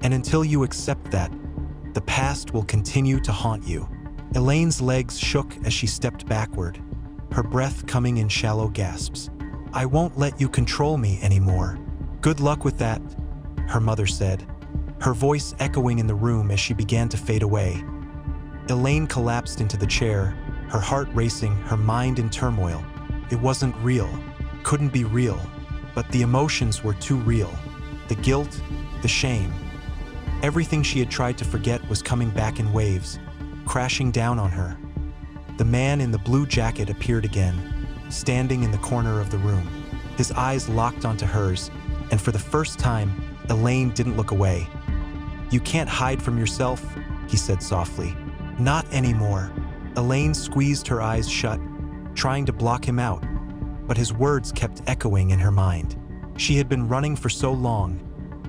And until you accept that, the past will continue to haunt you." Elaine's legs shook as she stepped backward, her breath coming in shallow gasps. "I won't let you control me anymore." "Good luck with that," her mother said, her voice echoing in the room as she began to fade away. Elaine collapsed into the chair, her heart racing, her mind in turmoil. It wasn't real, couldn't be real, but the emotions were too real. The guilt, the shame. Everything she had tried to forget was coming back in waves, crashing down on her. The man in the blue jacket appeared again, standing in the corner of the room. His eyes locked onto hers, and for the first time, Elaine didn't look away. "You can't hide from yourself," he said softly. "Not anymore." Elaine squeezed her eyes shut, trying to block him out, but his words kept echoing in her mind. She had been running for so long,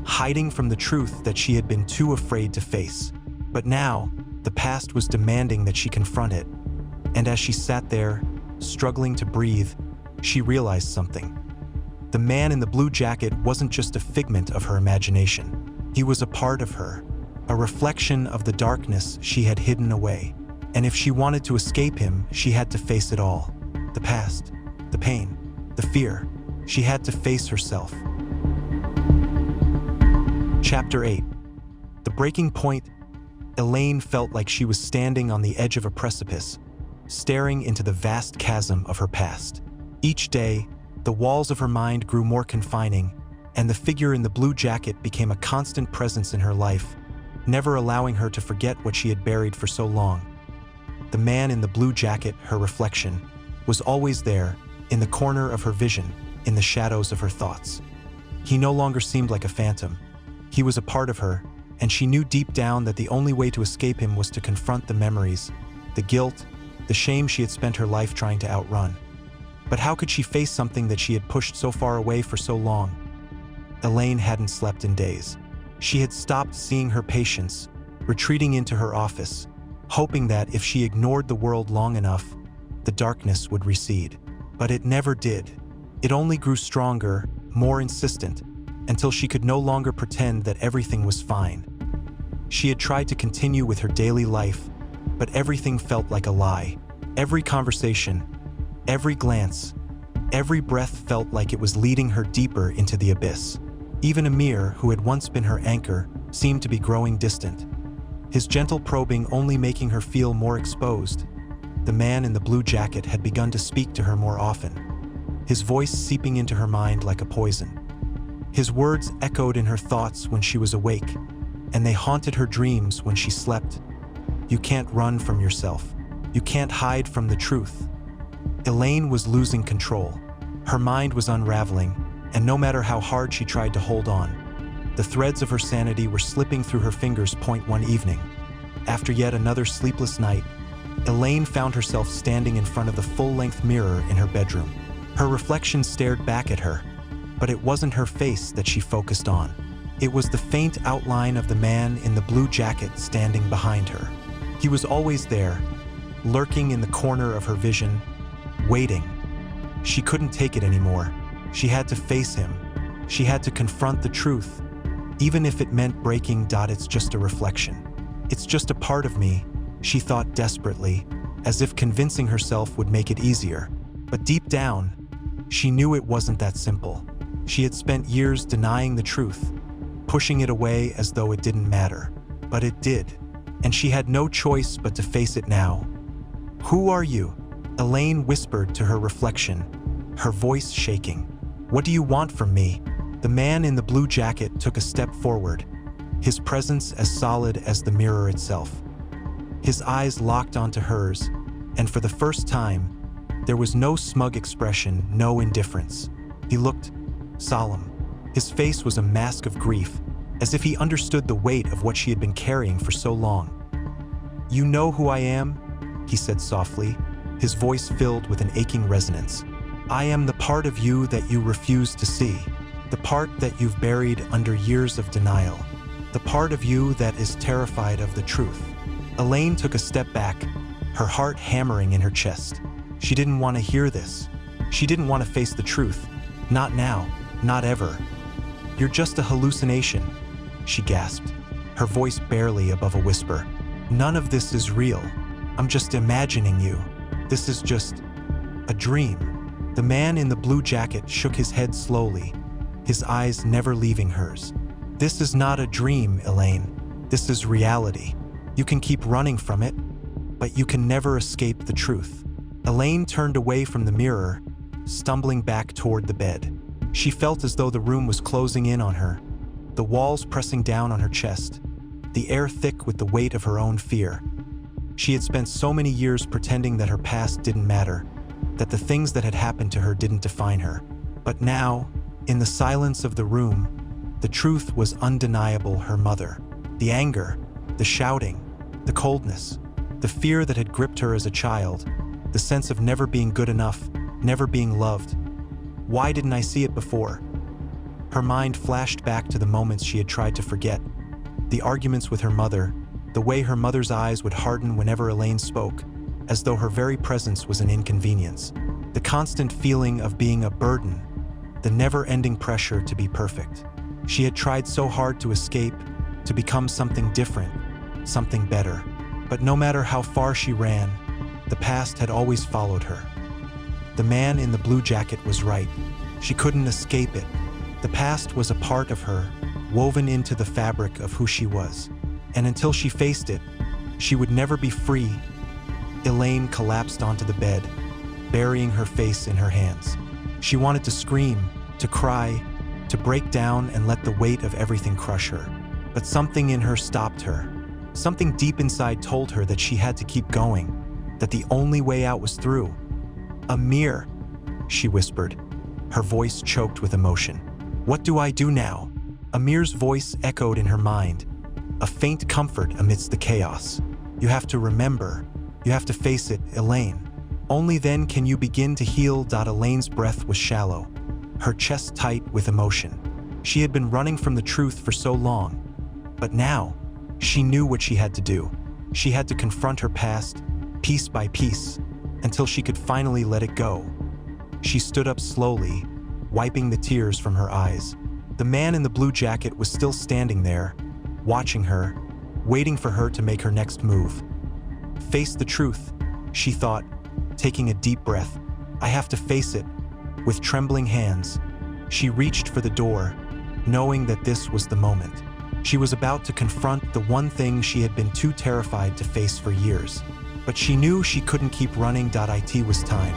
hiding from the truth that she had been too afraid to face. But now, the past was demanding that she confront it. And as she sat there, struggling to breathe, she realized something. The man in the blue jacket wasn't just a figment of her imagination. He was a part of her, a reflection of the darkness she had hidden away. And if she wanted to escape him, she had to face it all. The past, the pain, the fear. She had to face herself. Chapter 8. The breaking point. Elaine felt like she was standing on the edge of a precipice, staring into the vast chasm of her past. Each day, the walls of her mind grew more confining, and the figure in the blue jacket became a constant presence in her life, never allowing her to forget what she had buried for so long. The man in the blue jacket, her reflection, was always there, in the corner of her vision, in the shadows of her thoughts. He no longer seemed like a phantom. He was a part of her, and she knew deep down that the only way to escape him was to confront the memories, the guilt, the shame she had spent her life trying to outrun. But how could she face something that she had pushed so far away for so long? Elaine hadn't slept in days. She had stopped seeing her patients, retreating into her office, hoping that if she ignored the world long enough, the darkness would recede. But it never did. It only grew stronger, more insistent, until she could no longer pretend that everything was fine. She had tried to continue with her daily life, but everything felt like a lie. Every conversation, every glance, every breath felt like it was leading her deeper into the abyss. Even Amir, who had once been her anchor, seemed to be growing distant. His gentle probing only making her feel more exposed. The man in the blue jacket had begun to speak to her more often, his voice seeping into her mind like a poison. His words echoed in her thoughts when she was awake, and they haunted her dreams when she slept. "You can't run from yourself. You can't hide from the truth." Elaine was losing control. Her mind was unraveling, and no matter how hard she tried to hold on, the threads of her sanity were slipping through her fingers. One evening, after yet another sleepless night, Elaine found herself standing in front of the full-length mirror in her bedroom. Her reflection stared back at her, but it wasn't her face that she focused on. It was the faint outline of the man in the blue jacket standing behind her. He was always there, lurking in the corner of her vision, waiting. She couldn't take it anymore. She had to face him. She had to confront the truth, even if it meant breaking. It's just a reflection. It's just a part of me, she thought desperately, as if convincing herself would make it easier. But deep down, she knew it wasn't that simple. She had spent years denying the truth, pushing it away as though it didn't matter. But it did, and she had no choice but to face it now. "Who are you?" Elaine whispered to her reflection, her voice shaking. "What do you want from me?" The man in the blue jacket took a step forward, his presence as solid as the mirror itself. His eyes locked onto hers, and for the first time, there was no smug expression, no indifference. He looked solemn. His face was a mask of grief, as if he understood the weight of what she had been carrying for so long. "You know who I am?" he said softly, his voice filled with an aching resonance. "I am the part of you that you refuse to see, the part that you've buried under years of denial, the part of you that is terrified of the truth." Elaine took a step back, her heart hammering in her chest. She didn't want to hear this. She didn't want to face the truth. Not now, not ever. "You're just a hallucination," she gasped, her voice barely above a whisper. "None of this is real. I'm just imagining you. This is just a dream." The man in the blue jacket shook his head slowly, his eyes never leaving hers. "This is not a dream, Elaine. This is reality. You can keep running from it, but you can never escape the truth." Elaine turned away from the mirror, stumbling back toward the bed. She felt as though the room was closing in on her, the walls pressing down on her chest, the air thick with the weight of her own fear. She had spent so many years pretending that her past didn't matter, that the things that had happened to her didn't define her. But now, in the silence of the room, the truth was undeniable. Her mother. The anger, the shouting, the coldness, the fear that had gripped her as a child, the sense of never being good enough, never being loved. Why didn't I see it before? Her mind flashed back to the moments she had tried to forget. The arguments with her mother, the way her mother's eyes would harden whenever Elaine spoke, as though her very presence was an inconvenience. The constant feeling of being a burden, the never-ending pressure to be perfect. She had tried so hard to escape, to become something different, something better. But no matter how far she ran, the past had always followed her. The man in the blue jacket was right. She couldn't escape it. The past was a part of her, woven into the fabric of who she was. And until she faced it, she would never be free. Elaine collapsed onto the bed, burying her face in her hands. She wanted to scream, to cry, to break down and let the weight of everything crush her. But something in her stopped her. Something deep inside told her that she had to keep going, that the only way out was through. "Amir," she whispered, her voice choked with emotion. "What do I do now?" Amir's voice echoed in her mind, a faint comfort amidst the chaos. "You have to remember. You have to face it, Elaine. Only then can you begin to heal." Elaine's breath was shallow, her chest tight with emotion. She had been running from the truth for so long, but now she knew what she had to do. She had to confront her past, piece by piece, until she could finally let it go. She stood up slowly, wiping the tears from her eyes. The man in the blue jacket was still standing there, watching her, waiting for her to make her next move. Face the truth, she thought, taking a deep breath. I have to face it. With trembling hands, she reached for the door, knowing that this was the moment. She was about to confront the one thing she had been too terrified to face for years. But she knew she couldn't keep running. It was time.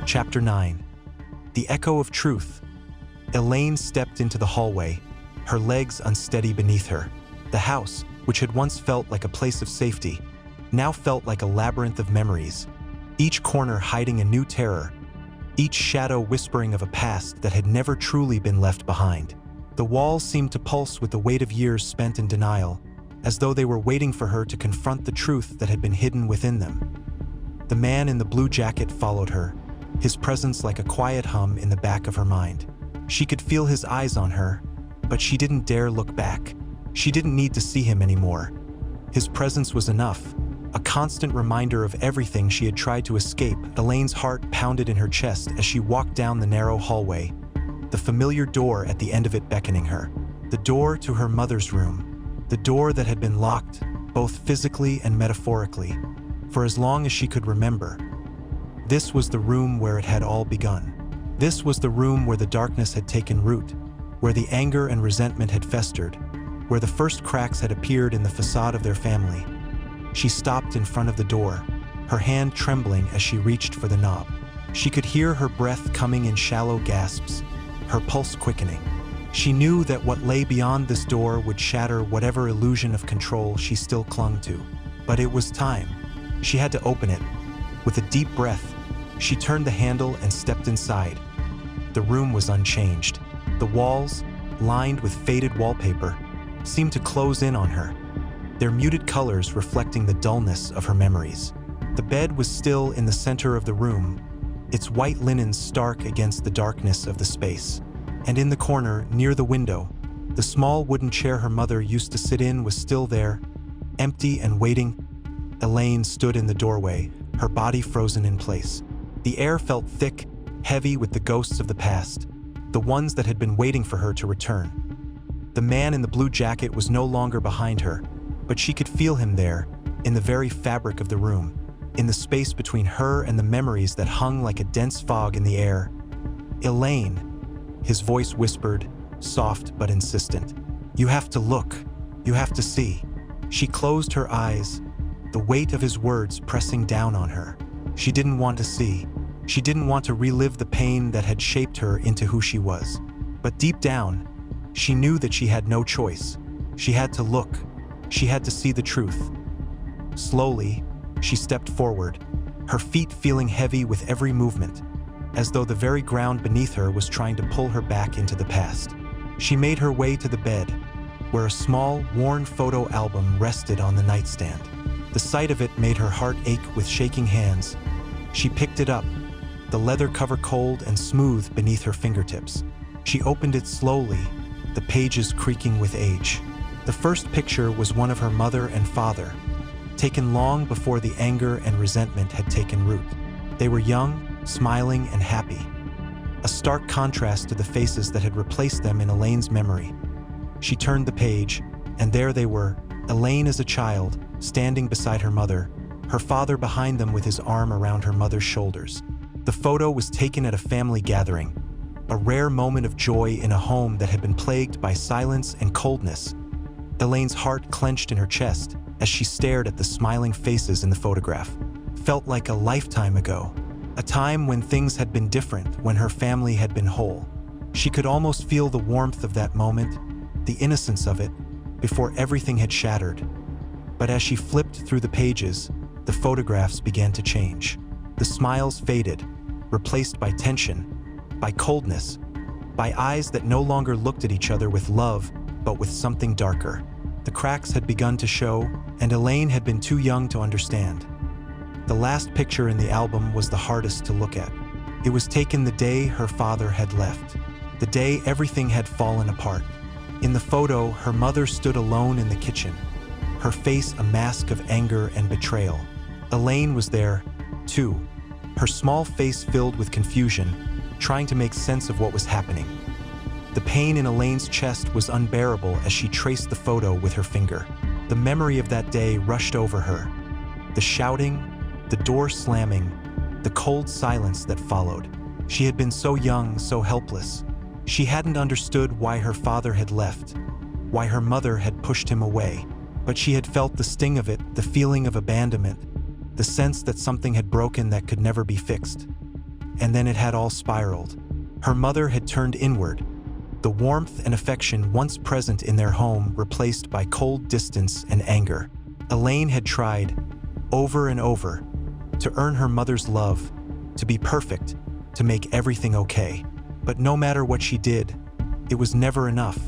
Chapter 9. The Echo of Truth. Elaine stepped into the hallway, her legs unsteady beneath her. The house, which had once felt like a place of safety, now felt like a labyrinth of memories, each corner hiding a new terror, each shadow whispering of a past that had never truly been left behind. The walls seemed to pulse with the weight of years spent in denial, as though they were waiting for her to confront the truth that had been hidden within them. The man in the blue jacket followed her, his presence like a quiet hum in the back of her mind. She could feel his eyes on her, but she didn't dare look back. She didn't need to see him anymore. His presence was enough, a constant reminder of everything she had tried to escape. Elaine's heart pounded in her chest as she walked down the narrow hallway, the familiar door at the end of it beckoning her. The door to her mother's room, the door that had been locked, both physically and metaphorically, for as long as she could remember. This was the room where it had all begun. This was the room where the darkness had taken root, where the anger and resentment had festered, where the first cracks had appeared in the facade of their family. She stopped in front of the door, her hand trembling as she reached for the knob. She could hear her breath coming in shallow gasps, her pulse quickening. She knew that what lay beyond this door would shatter whatever illusion of control she still clung to. But it was time. She had to open it. With a deep breath, she turned the handle and stepped inside. The room was unchanged. The walls, lined with faded wallpaper, seemed to close in on her, their muted colors reflecting the dullness of her memories. The bed was still in the center of the room, its white linen stark against the darkness of the space. And in the corner, near the window, the small wooden chair her mother used to sit in was still there, empty and waiting, Elaine stood in the doorway, her body frozen in place. The air felt thick, heavy with the ghosts of the past, the ones that had been waiting for her to return. The man in the blue jacket was no longer behind her, but she could feel him there, in the very fabric of the room, in the space between her and the memories that hung like a dense fog in the air. "Elaine," his voice whispered, soft but insistent. "You have to look. You have to see." She closed her eyes, the weight of his words pressing down on her. She didn't want to see. She didn't want to relive the pain that had shaped her into who she was. But deep down, she knew that she had no choice. She had to look. She had to see the truth. Slowly, she stepped forward, her feet feeling heavy with every movement, as though the very ground beneath her was trying to pull her back into the past. She made her way to the bed, where a small, worn photo album rested on the nightstand. The sight of it made her heart ache with shaking hands. She picked it up, the leather cover cold and smooth beneath her fingertips. She opened it slowly, the pages creaking with age. The first picture was one of her mother and father, taken long before the anger and resentment had taken root. They were young, smiling, and happy, a stark contrast to the faces that had replaced them in Elaine's memory. She turned the page, and there they were, Elaine as a child, standing beside her mother, her father behind them with his arm around her mother's shoulders. The photo was taken at a family gathering, a rare moment of joy in a home that had been plagued by silence and coldness. Elaine's heart clenched in her chest as she stared at the smiling faces in the photograph. Felt like a lifetime ago, a time when things had been different, when her family had been whole. She could almost feel the warmth of that moment, the innocence of it, before everything had shattered. But as she flipped through the pages, the photographs began to change. The smiles faded, replaced by tension, by coldness, by eyes that no longer looked at each other with love, but with something darker. The cracks had begun to show, and Elaine had been too young to understand. The last picture in the album was the hardest to look at. It was taken the day her father had left, the day everything had fallen apart. In the photo, her mother stood alone in the kitchen, her face a mask of anger and betrayal. Elaine was there, too, her small face filled with confusion, trying to make sense of what was happening. The pain in Elaine's chest was unbearable as she traced the photo with her finger. The memory of that day rushed over her. The shouting, the door slamming, the cold silence that followed. She had been so young, so helpless. She hadn't understood why her father had left, why her mother had pushed him away. But she had felt the sting of it, the feeling of abandonment, the sense that something had broken that could never be fixed. And then it had all spiraled. Her mother had turned inward, the warmth and affection once present in their home replaced by cold distance and anger. Elaine had tried, over and over, to earn her mother's love, to be perfect, to make everything okay. But no matter what she did, it was never enough.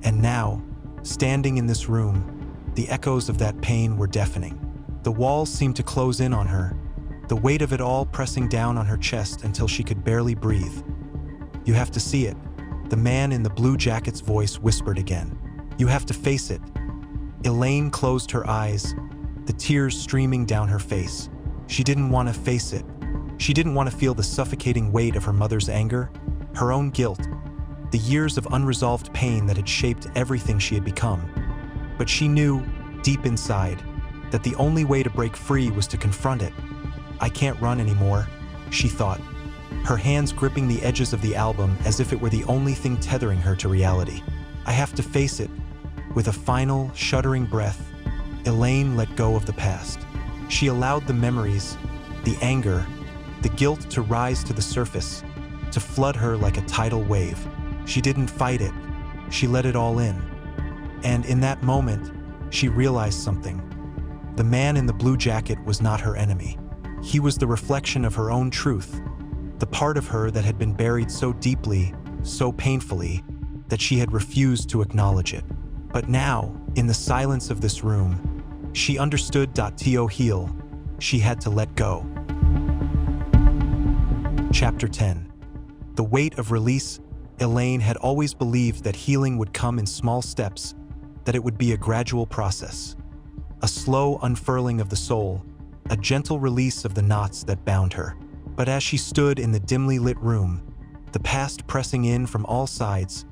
And now, standing in this room, the echoes of that pain were deafening. The walls seemed to close in on her, the weight of it all pressing down on her chest until she could barely breathe. "You have to see it," the man in the blue jacket's voice whispered again. "You have to face it." Elaine closed her eyes, the tears streaming down her face. She didn't want to face it. She didn't want to feel the suffocating weight of her mother's anger, her own guilt, the years of unresolved pain that had shaped everything she had become. But she knew, deep inside, that the only way to break free was to confront it. "I can't run anymore," she thought, her hands gripping the edges of the album as if it were the only thing tethering her to reality. "I have to face it." With a final, shuddering breath, Elaine let go of the past. She allowed the memories, the anger, the guilt to rise to the surface, to flood her like a tidal wave. She didn't fight it. She let it all in. And in that moment, she realized something. The man in the blue jacket was not her enemy. He was the reflection of her own truth, the part of her that had been buried so deeply, so painfully, that she had refused to acknowledge it. But now, in the silence of this room, she understood to heal. She had to let go. Chapter 10. The weight of release. Elaine had always believed that healing would come in small steps, that it would be a gradual process. a slow unfurling of the soul, a gentle release of the knots that bound her. But as she stood in the dimly lit room, the past pressing in from all sides,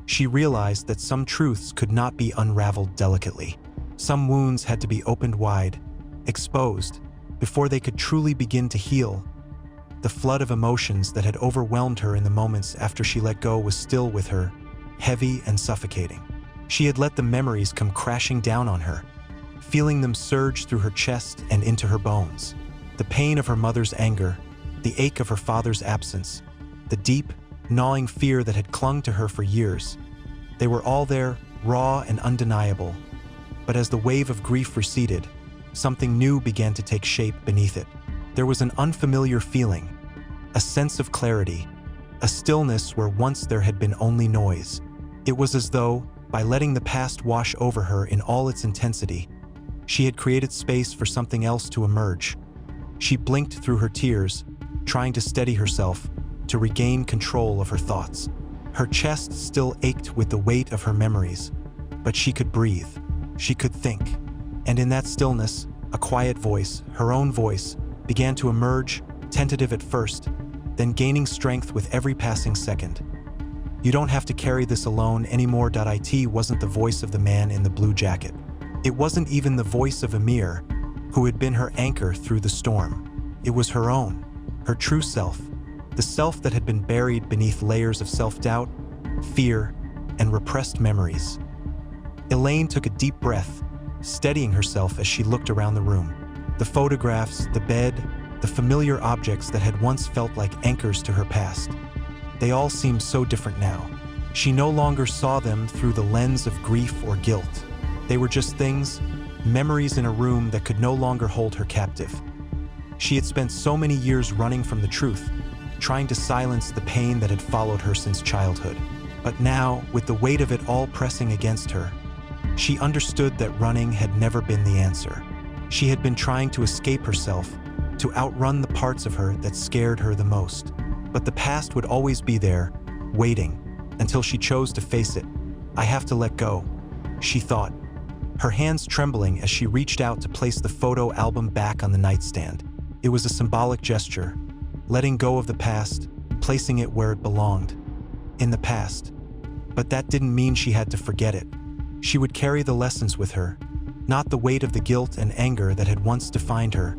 she realized that some truths could not be unraveled delicately. Some wounds had to be opened wide, exposed, before they could truly begin to heal. The flood of emotions that had overwhelmed her in the moments after she let go was still with her, heavy and suffocating. She had let the memories come crashing down on her, feeling them surge through her chest and into her bones. The pain of her mother's anger, the ache of her father's absence, the deep, gnawing fear that had clung to her for years. They were all there, raw and undeniable. But as the wave of grief receded, something new began to take shape beneath it. There was an unfamiliar feeling, a sense of clarity, a stillness where once there had been only noise. It was as though, by letting the past wash over her in all its intensity, she had created space for something else to emerge. She blinked through her tears, trying to steady herself, to regain control of her thoughts. Her chest still ached with the weight of her memories, but she could breathe, she could think. And in that stillness, a quiet voice, her own voice, began to emerge, tentative at first, then gaining strength with every passing second. "You don't have to carry this alone anymore." It wasn't the voice of the man in the blue jacket. It wasn't even the voice of Amir, who had been her anchor through the storm. It was her own, her true self, the self that had been buried beneath layers of self-doubt, fear, and repressed memories. Elaine took a deep breath, steadying herself as she looked around the room. The photographs, the bed, the familiar objects that had once felt like anchors to her past. They all seemed so different now. She no longer saw them through the lens of grief or guilt. They were just things, memories in a room that could no longer hold her captive. She had spent so many years running from the truth, trying to silence the pain that had followed her since childhood. But now, with the weight of it all pressing against her, she understood that running had never been the answer. She had been trying to escape herself, to outrun the parts of her that scared her the most. But the past would always be there, waiting, until she chose to face it. "I have to let go," she thought, her hands trembling as she reached out to place the photo album back on the nightstand. It was a symbolic gesture, letting go of the past, placing it where it belonged, in the past. But that didn't mean she had to forget it. She would carry the lessons with her, not the weight of the guilt and anger that had once defined her.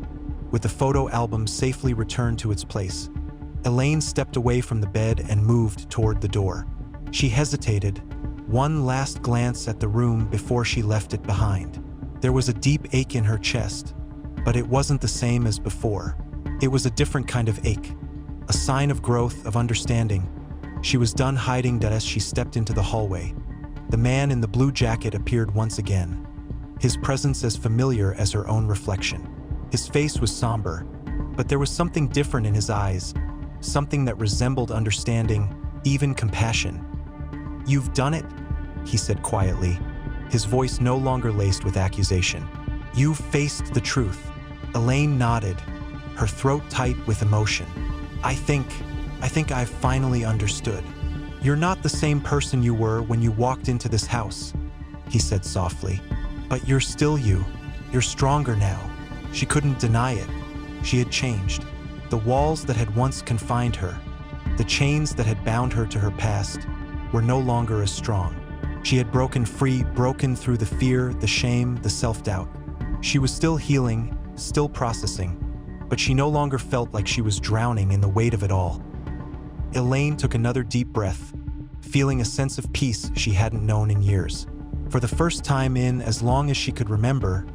With the photo album safely returned to its place, Elaine stepped away from the bed and moved toward the door. She hesitated, one last glance at the room before she left it behind. There was a deep ache in her chest, but it wasn't the same as before. It was a different kind of ache, a sign of growth, of understanding. She was done hiding. That as she stepped into the hallway, the man in the blue jacket appeared once again, his presence as familiar as her own reflection. His face was somber, but there was something different in his eyes, something that resembled understanding, even compassion. "You've done it," he said quietly, his voice no longer laced with accusation. "You've faced the truth." Elaine nodded, her throat tight with emotion. I think I've finally understood. You're not the same person you were when you walked into this house," he said softly. "But you're still you. You're stronger now." She couldn't deny it. She had changed. The walls that had once confined her, the chains that had bound her to her past, were no longer as strong. She had broken free, broken through the fear, the shame, the self-doubt. She was still healing, still processing, but she no longer felt like she was drowning in the weight of it all. Elaine took another deep breath, feeling a sense of peace she hadn't known in years. For the first time in as long as she could remember,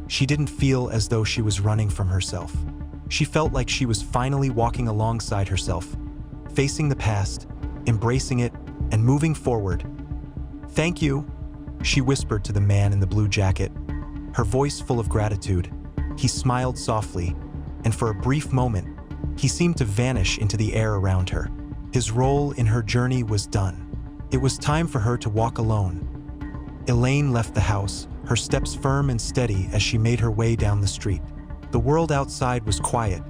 she didn't feel as though she was running from herself. She felt like she was finally walking alongside herself, facing the past, embracing it, and moving forward. "Thank you," she whispered to the man in the blue jacket, her voice full of gratitude. He smiled softly, and for a brief moment, he seemed to vanish into the air around her. His role in her journey was done. It was time for her to walk alone. Elaine left the house, her steps firm and steady as she made her way down the street. The world outside was quiet,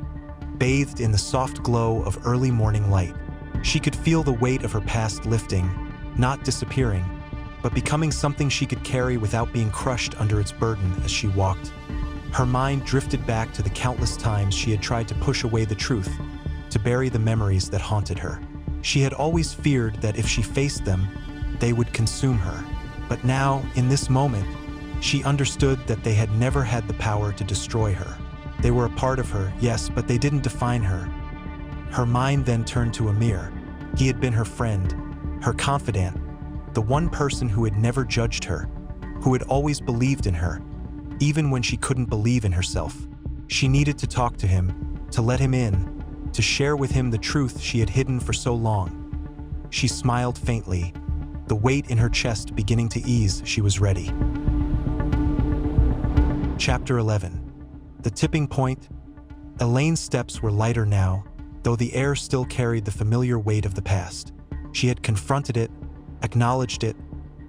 bathed in the soft glow of early morning light. She could feel the weight of her past lifting, not disappearing, but becoming something she could carry without being crushed under its burden as she walked. Her mind drifted back to the countless times she had tried to push away the truth, to bury the memories that haunted her. She had always feared that if she faced them, they would consume her. But now, in this moment, she understood that they had never had the power to destroy her. They were a part of her, yes, but they didn't define her. Her mind then turned to Amir. He had been her friend, her confidant, the one person who had never judged her, who had always believed in her, even when she couldn't believe in herself. She needed to talk to him, to let him in, to share with him the truth she had hidden for so long. She smiled faintly, the weight in her chest beginning to ease. She was ready. Chapter 11. The tipping point. Elaine's steps were lighter now, though the air still carried the familiar weight of the past. She had confronted it, acknowledged it,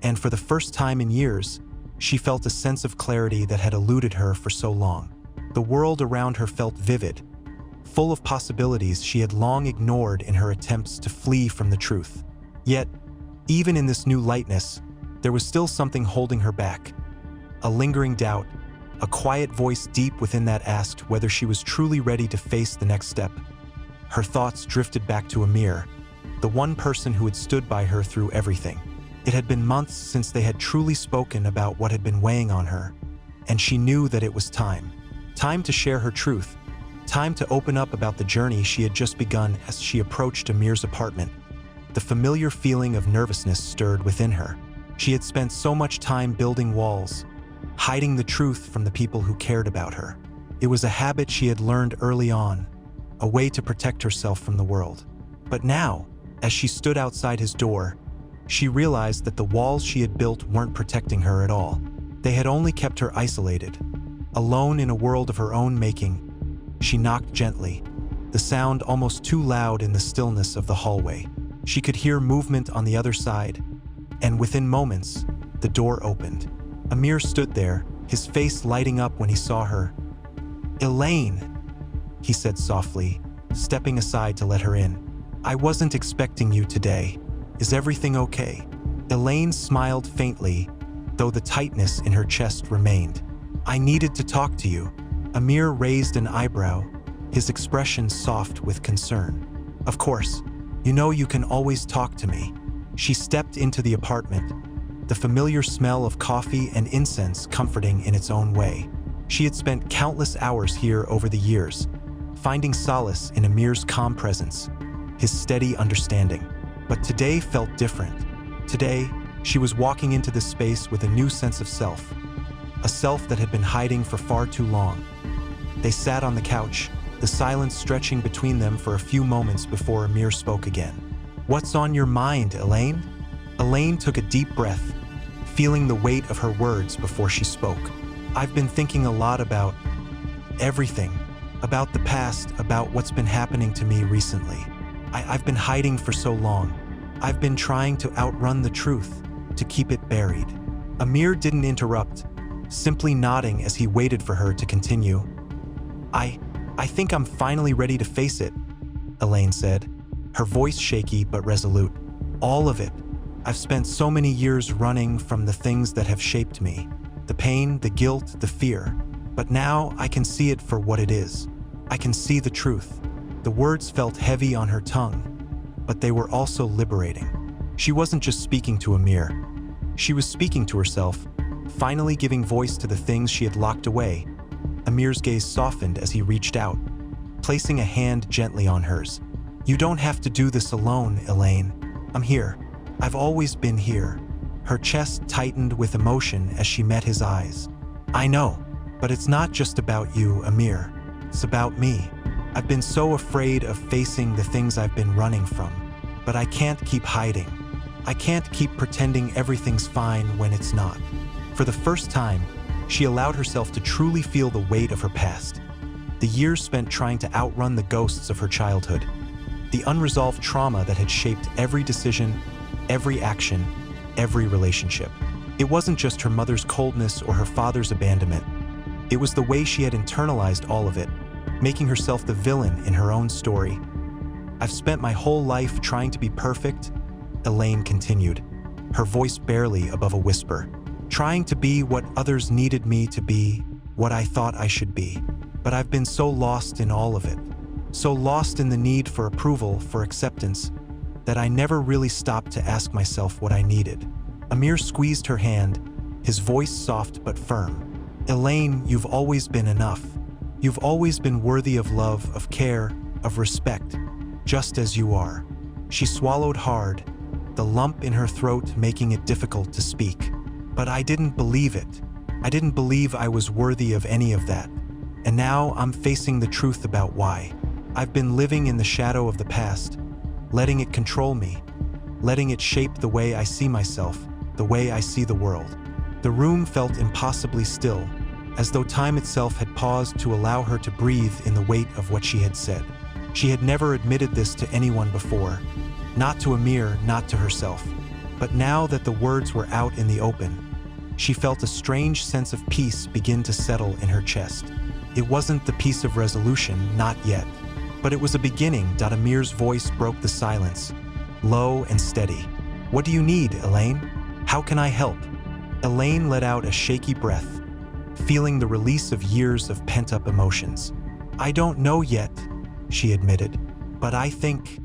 and for the first time in years, she felt a sense of clarity that had eluded her for so long. The world around her felt vivid, full of possibilities she had long ignored in her attempts to flee from the truth. Yet, even in this new lightness, there was still something holding her back. A lingering doubt, a quiet voice deep within that asked whether she was truly ready to face the next step. Her thoughts drifted back to Amir, the one person who had stood by her through everything. It had been months since they had truly spoken about what had been weighing on her, and she knew that it was time. Time to share her truth, time to open up about the journey she had just begun. As she approached Amir's apartment, the familiar feeling of nervousness stirred within her. She had spent so much time building walls, hiding the truth from the people who cared about her. It was a habit she had learned early on, a way to protect herself from the world. But now, as she stood outside his door, she realized that the walls she had built weren't protecting her at all. They had only kept her isolated, alone in a world of her own making. She knocked gently, the sound almost too loud in the stillness of the hallway. She could hear movement on the other side, and within moments, the door opened. Amir stood there, his face lighting up when he saw her. "Elaine," he said softly, stepping aside to let her in. "I wasn't expecting you today. Is everything okay?" Elaine smiled faintly, though the tightness in her chest remained. "I needed to talk to you." Amir raised an eyebrow, his expression soft with concern. "Of course, you know you can always talk to me." She stepped into the apartment, the familiar smell of coffee and incense comforting in its own way. She had spent countless hours here over the years, finding solace in Amir's calm presence, his steady understanding. But today felt different. Today, she was walking into this space with a new sense of self, a self that had been hiding for far too long. They sat on the couch, the silence stretching between them for a few moments before Amir spoke again. "What's on your mind, Elaine?" Elaine took a deep breath, feeling the weight of her words before she spoke. "I've been thinking a lot about everything, about the past, about what's been happening to me recently. I've been hiding for so long. I've been trying to outrun the truth, to keep it buried." Amir didn't interrupt, simply nodding as he waited for her to continue. I think I'm finally ready to face it," Elaine said, her voice shaky but resolute. "All of it. I've spent so many years running from the things that have shaped me, the pain, the guilt, the fear. But now I can see it for what it is. I can see the truth." The words felt heavy on her tongue, but they were also liberating. She wasn't just speaking to Amir. She was speaking to herself, finally giving voice to the things she had locked away. Amir's gaze softened as he reached out, placing a hand gently on hers. "You don't have to do this alone, Elaine. I'm here. I've always been here." Her chest tightened with emotion as she met his eyes. "I know, but it's not just about you, Amir. It's about me. I've been so afraid of facing the things I've been running from, but I can't keep hiding. I can't keep pretending everything's fine when it's not." For the first time, she allowed herself to truly feel the weight of her past, the years spent trying to outrun the ghosts of her childhood, the unresolved trauma that had shaped every decision, every action, every relationship. It wasn't just her mother's coldness or her father's abandonment. It was the way she had internalized all of it, making herself the villain in her own story. "I've spent my whole life trying to be perfect," Elaine continued. her voice barely above a whisper. Trying to be what others needed me to be, what I thought I should be. But I've been so lost in all of it. So lost in the need for approval, for acceptance, that I never really stopped to ask myself what I needed. Amir squeezed her hand, his voice soft but firm. Elaine, you've always been enough. You've always been worthy of love, of care, of respect, just as you are. She swallowed hard, the lump in her throat making it difficult to speak. But I didn't believe it. I didn't believe I was worthy of any of that. And now I'm facing the truth about why. I've been living in the shadow of the past, letting it control me, letting it shape the way I see myself, the way I see the world. The room felt impossibly still, as though time itself had paused to allow her to breathe in the weight of what she had said. She had never admitted this to anyone before, not to Amir, not to herself. But now that the words were out in the open, she felt a strange sense of peace begin to settle in her chest. It wasn't the peace of resolution, not yet. But it was a beginning. Amir's voice broke the silence, low and steady. What do you need, Elaine? How can I help? Elaine let out a shaky breath, feeling the release of years of pent-up emotions. I don't know yet, she admitted, but I think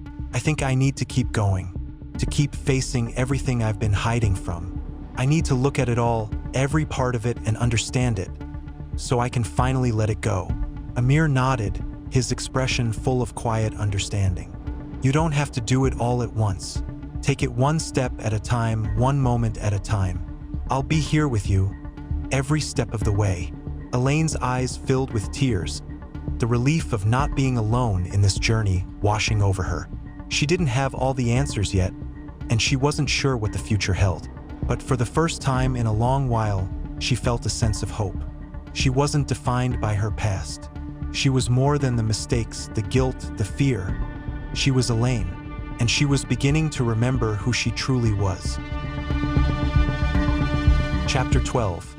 I need to keep going, to keep facing everything I've been hiding from. I need to look at it all, every part of it, and understand it, so I can finally let it go. Amir nodded, his expression full of quiet understanding. You don't have to do it all at once. Take it one step at a time, one moment at a time. I'll be here with you, every step of the way. Elaine's eyes filled with tears, the relief of not being alone in this journey washing over her. She didn't have all the answers yet, and she wasn't sure what the future held. But for the first time in a long while, she felt a sense of hope. She wasn't defined by her past. She was more than the mistakes, the guilt, the fear. She was Elaine, and she was beginning to remember who she truly was. Chapter 12.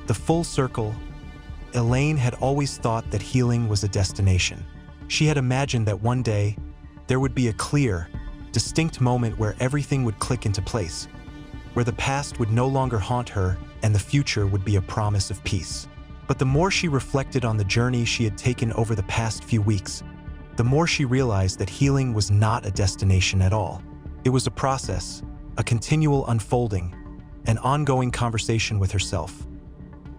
The Full Circle. Elaine had always thought that healing was a destination. She had imagined that one day, there would be a clear, distinct moment where everything would click into place, where the past would no longer haunt her and the future would be a promise of peace. But the more she reflected on the journey she had taken over the past few weeks, the more she realized that healing was not a destination at all. It was a process, a continual unfolding, an ongoing conversation with herself.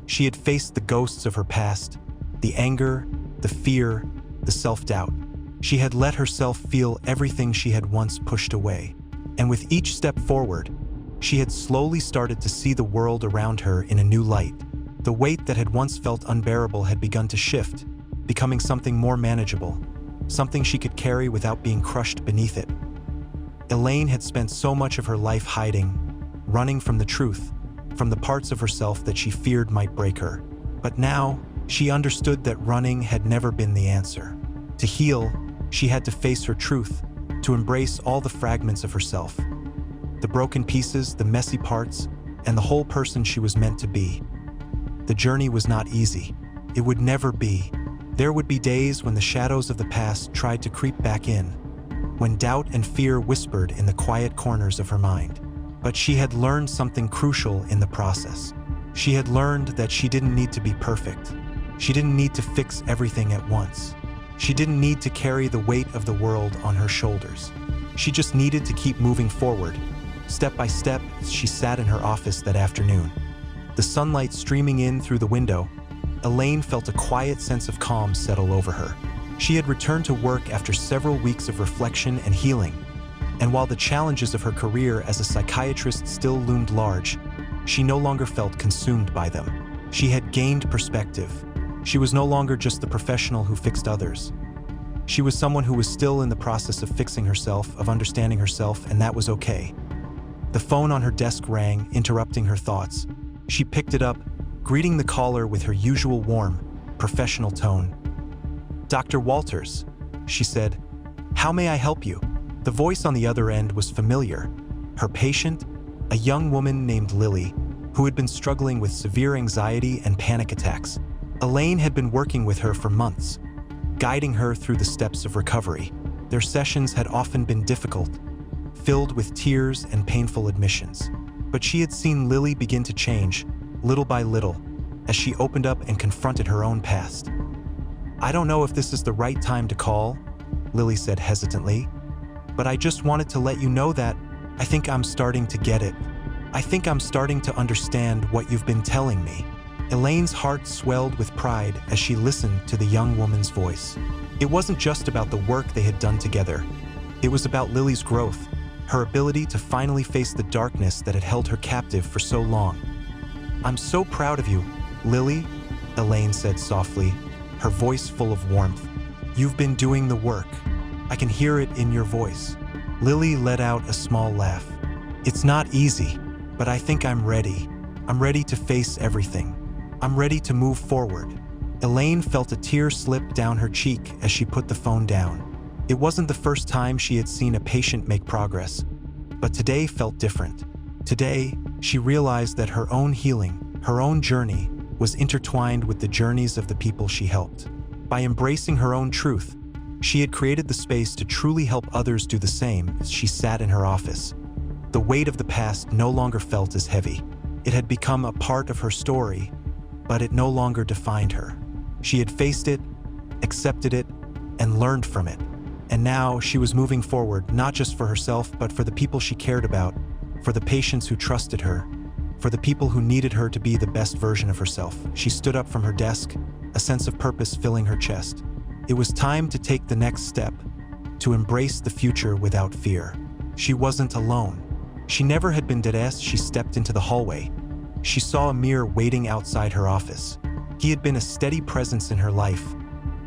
She had faced the ghosts of her past, the anger, the fear, the self-doubt. She had let herself feel everything she had once pushed away. And with each step forward, she had slowly started to see the world around her in a new light. The weight that had once felt unbearable had begun to shift, becoming something more manageable, something she could carry without being crushed beneath it. Elaine had spent so much of her life hiding, running from the truth, from the parts of herself that she feared might break her. But now, she understood that running had never been the answer. To heal, she had to face her truth, to embrace all the fragments of herself, the broken pieces, the messy parts, and the whole person she was meant to be. The journey was not easy. It would never be. There would be days when the shadows of the past tried to creep back in, when doubt and fear whispered in the quiet corners of her mind. But she had learned something crucial in the process. She had learned that she didn't need to be perfect. She didn't need to fix everything at once. She didn't need to carry the weight of the world on her shoulders. She just needed to keep moving forward, step by step, as she sat in her office that afternoon. The sunlight streaming in through the window, Elaine felt a quiet sense of calm settle over her. She had returned to work after several weeks of reflection and healing, and while the challenges of her career as a psychiatrist still loomed large, she no longer felt consumed by them. She had gained perspective. She was no longer just the professional who fixed others. She was someone who was still in the process of fixing herself, of understanding herself, and that was okay. The phone on her desk rang, interrupting her thoughts. She picked it up, greeting the caller with her usual warm, professional tone. "Dr. Walters," she said. "How may I help you?" The voice on the other end was familiar. Her patient, a young woman named Lily, who had been struggling with severe anxiety and panic attacks. Elaine had been working with her for months, guiding her through the steps of recovery. Their sessions had often been difficult, filled with tears and painful admissions. But she had seen Lily begin to change, little by little, as she opened up and confronted her own past. "I don't know if this is the right time to call," Lily said hesitantly, "but I just wanted to let you know that I think I'm starting to get it. I think I'm starting to understand what you've been telling me." Elaine's heart swelled with pride as she listened to the young woman's voice. It wasn't just about the work they had done together. It was about Lily's growth, her ability to finally face the darkness that had held her captive for so long. "I'm so proud of you, Lily," Elaine said softly, her voice full of warmth. "You've been doing the work. I can hear it in your voice." Lily let out a small laugh. "It's not easy, but I think I'm ready. I'm ready to face everything. I'm ready to move forward." Elaine felt a tear slip down her cheek as she put the phone down. It wasn't the first time she had seen a patient make progress, but today felt different. Today, she realized that her own healing, her own journey, was intertwined with the journeys of the people she helped. By embracing her own truth, she had created the space to truly help others do the same as she sat in her office. The weight of the past no longer felt as heavy. It had become a part of her story, but it no longer defined her. She had faced it, accepted it, and learned from it. And now she was moving forward, not just for herself, but for the people she cared about, for the patients who trusted her, for the people who needed her to be the best version of herself. She stood up from her desk, a sense of purpose filling her chest. It was time to take the next step, to embrace the future without fear. She wasn't alone. She never had been dead as she stepped into the hallway. She saw Amir waiting outside her office. He had been a steady presence in her life,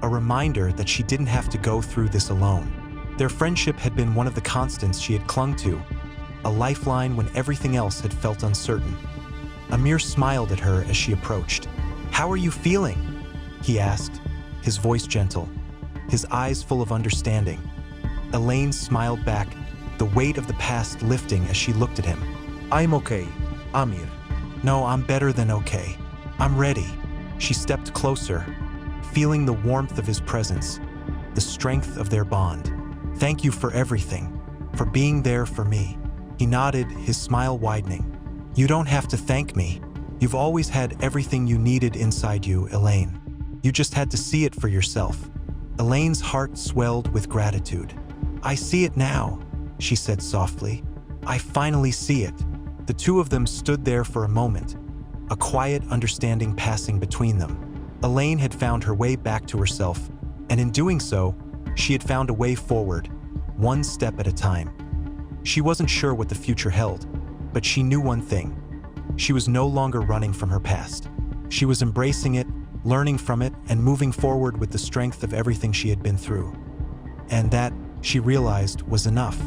a reminder that she didn't have to go through this alone. Their friendship had been one of the constants she had clung to, a lifeline when everything else had felt uncertain. Amir smiled at her as she approached. "How are you feeling?" he asked, his voice gentle, his eyes full of understanding. Elaine smiled back, the weight of the past lifting as she looked at him. I'm okay, Amir. "No, I'm better than okay. I'm ready." She stepped closer, feeling the warmth of his presence, the strength of their bond. "Thank you for everything, for being there for me." He nodded, his smile widening. "You don't have to thank me. You've always had everything you needed inside you, Elaine. You just had to see it for yourself." Elaine's heart swelled with gratitude. "I see it now," she said softly. "I finally see it." The two of them stood there for a moment, a quiet understanding passing between them. Elaine had found her way back to herself, and in doing so, she had found a way forward, one step at a time. She wasn't sure what the future held, but she knew one thing. She was no longer running from her past. She was embracing it, learning from it, and moving forward with the strength of everything she had been through. And that, she realized, was enough.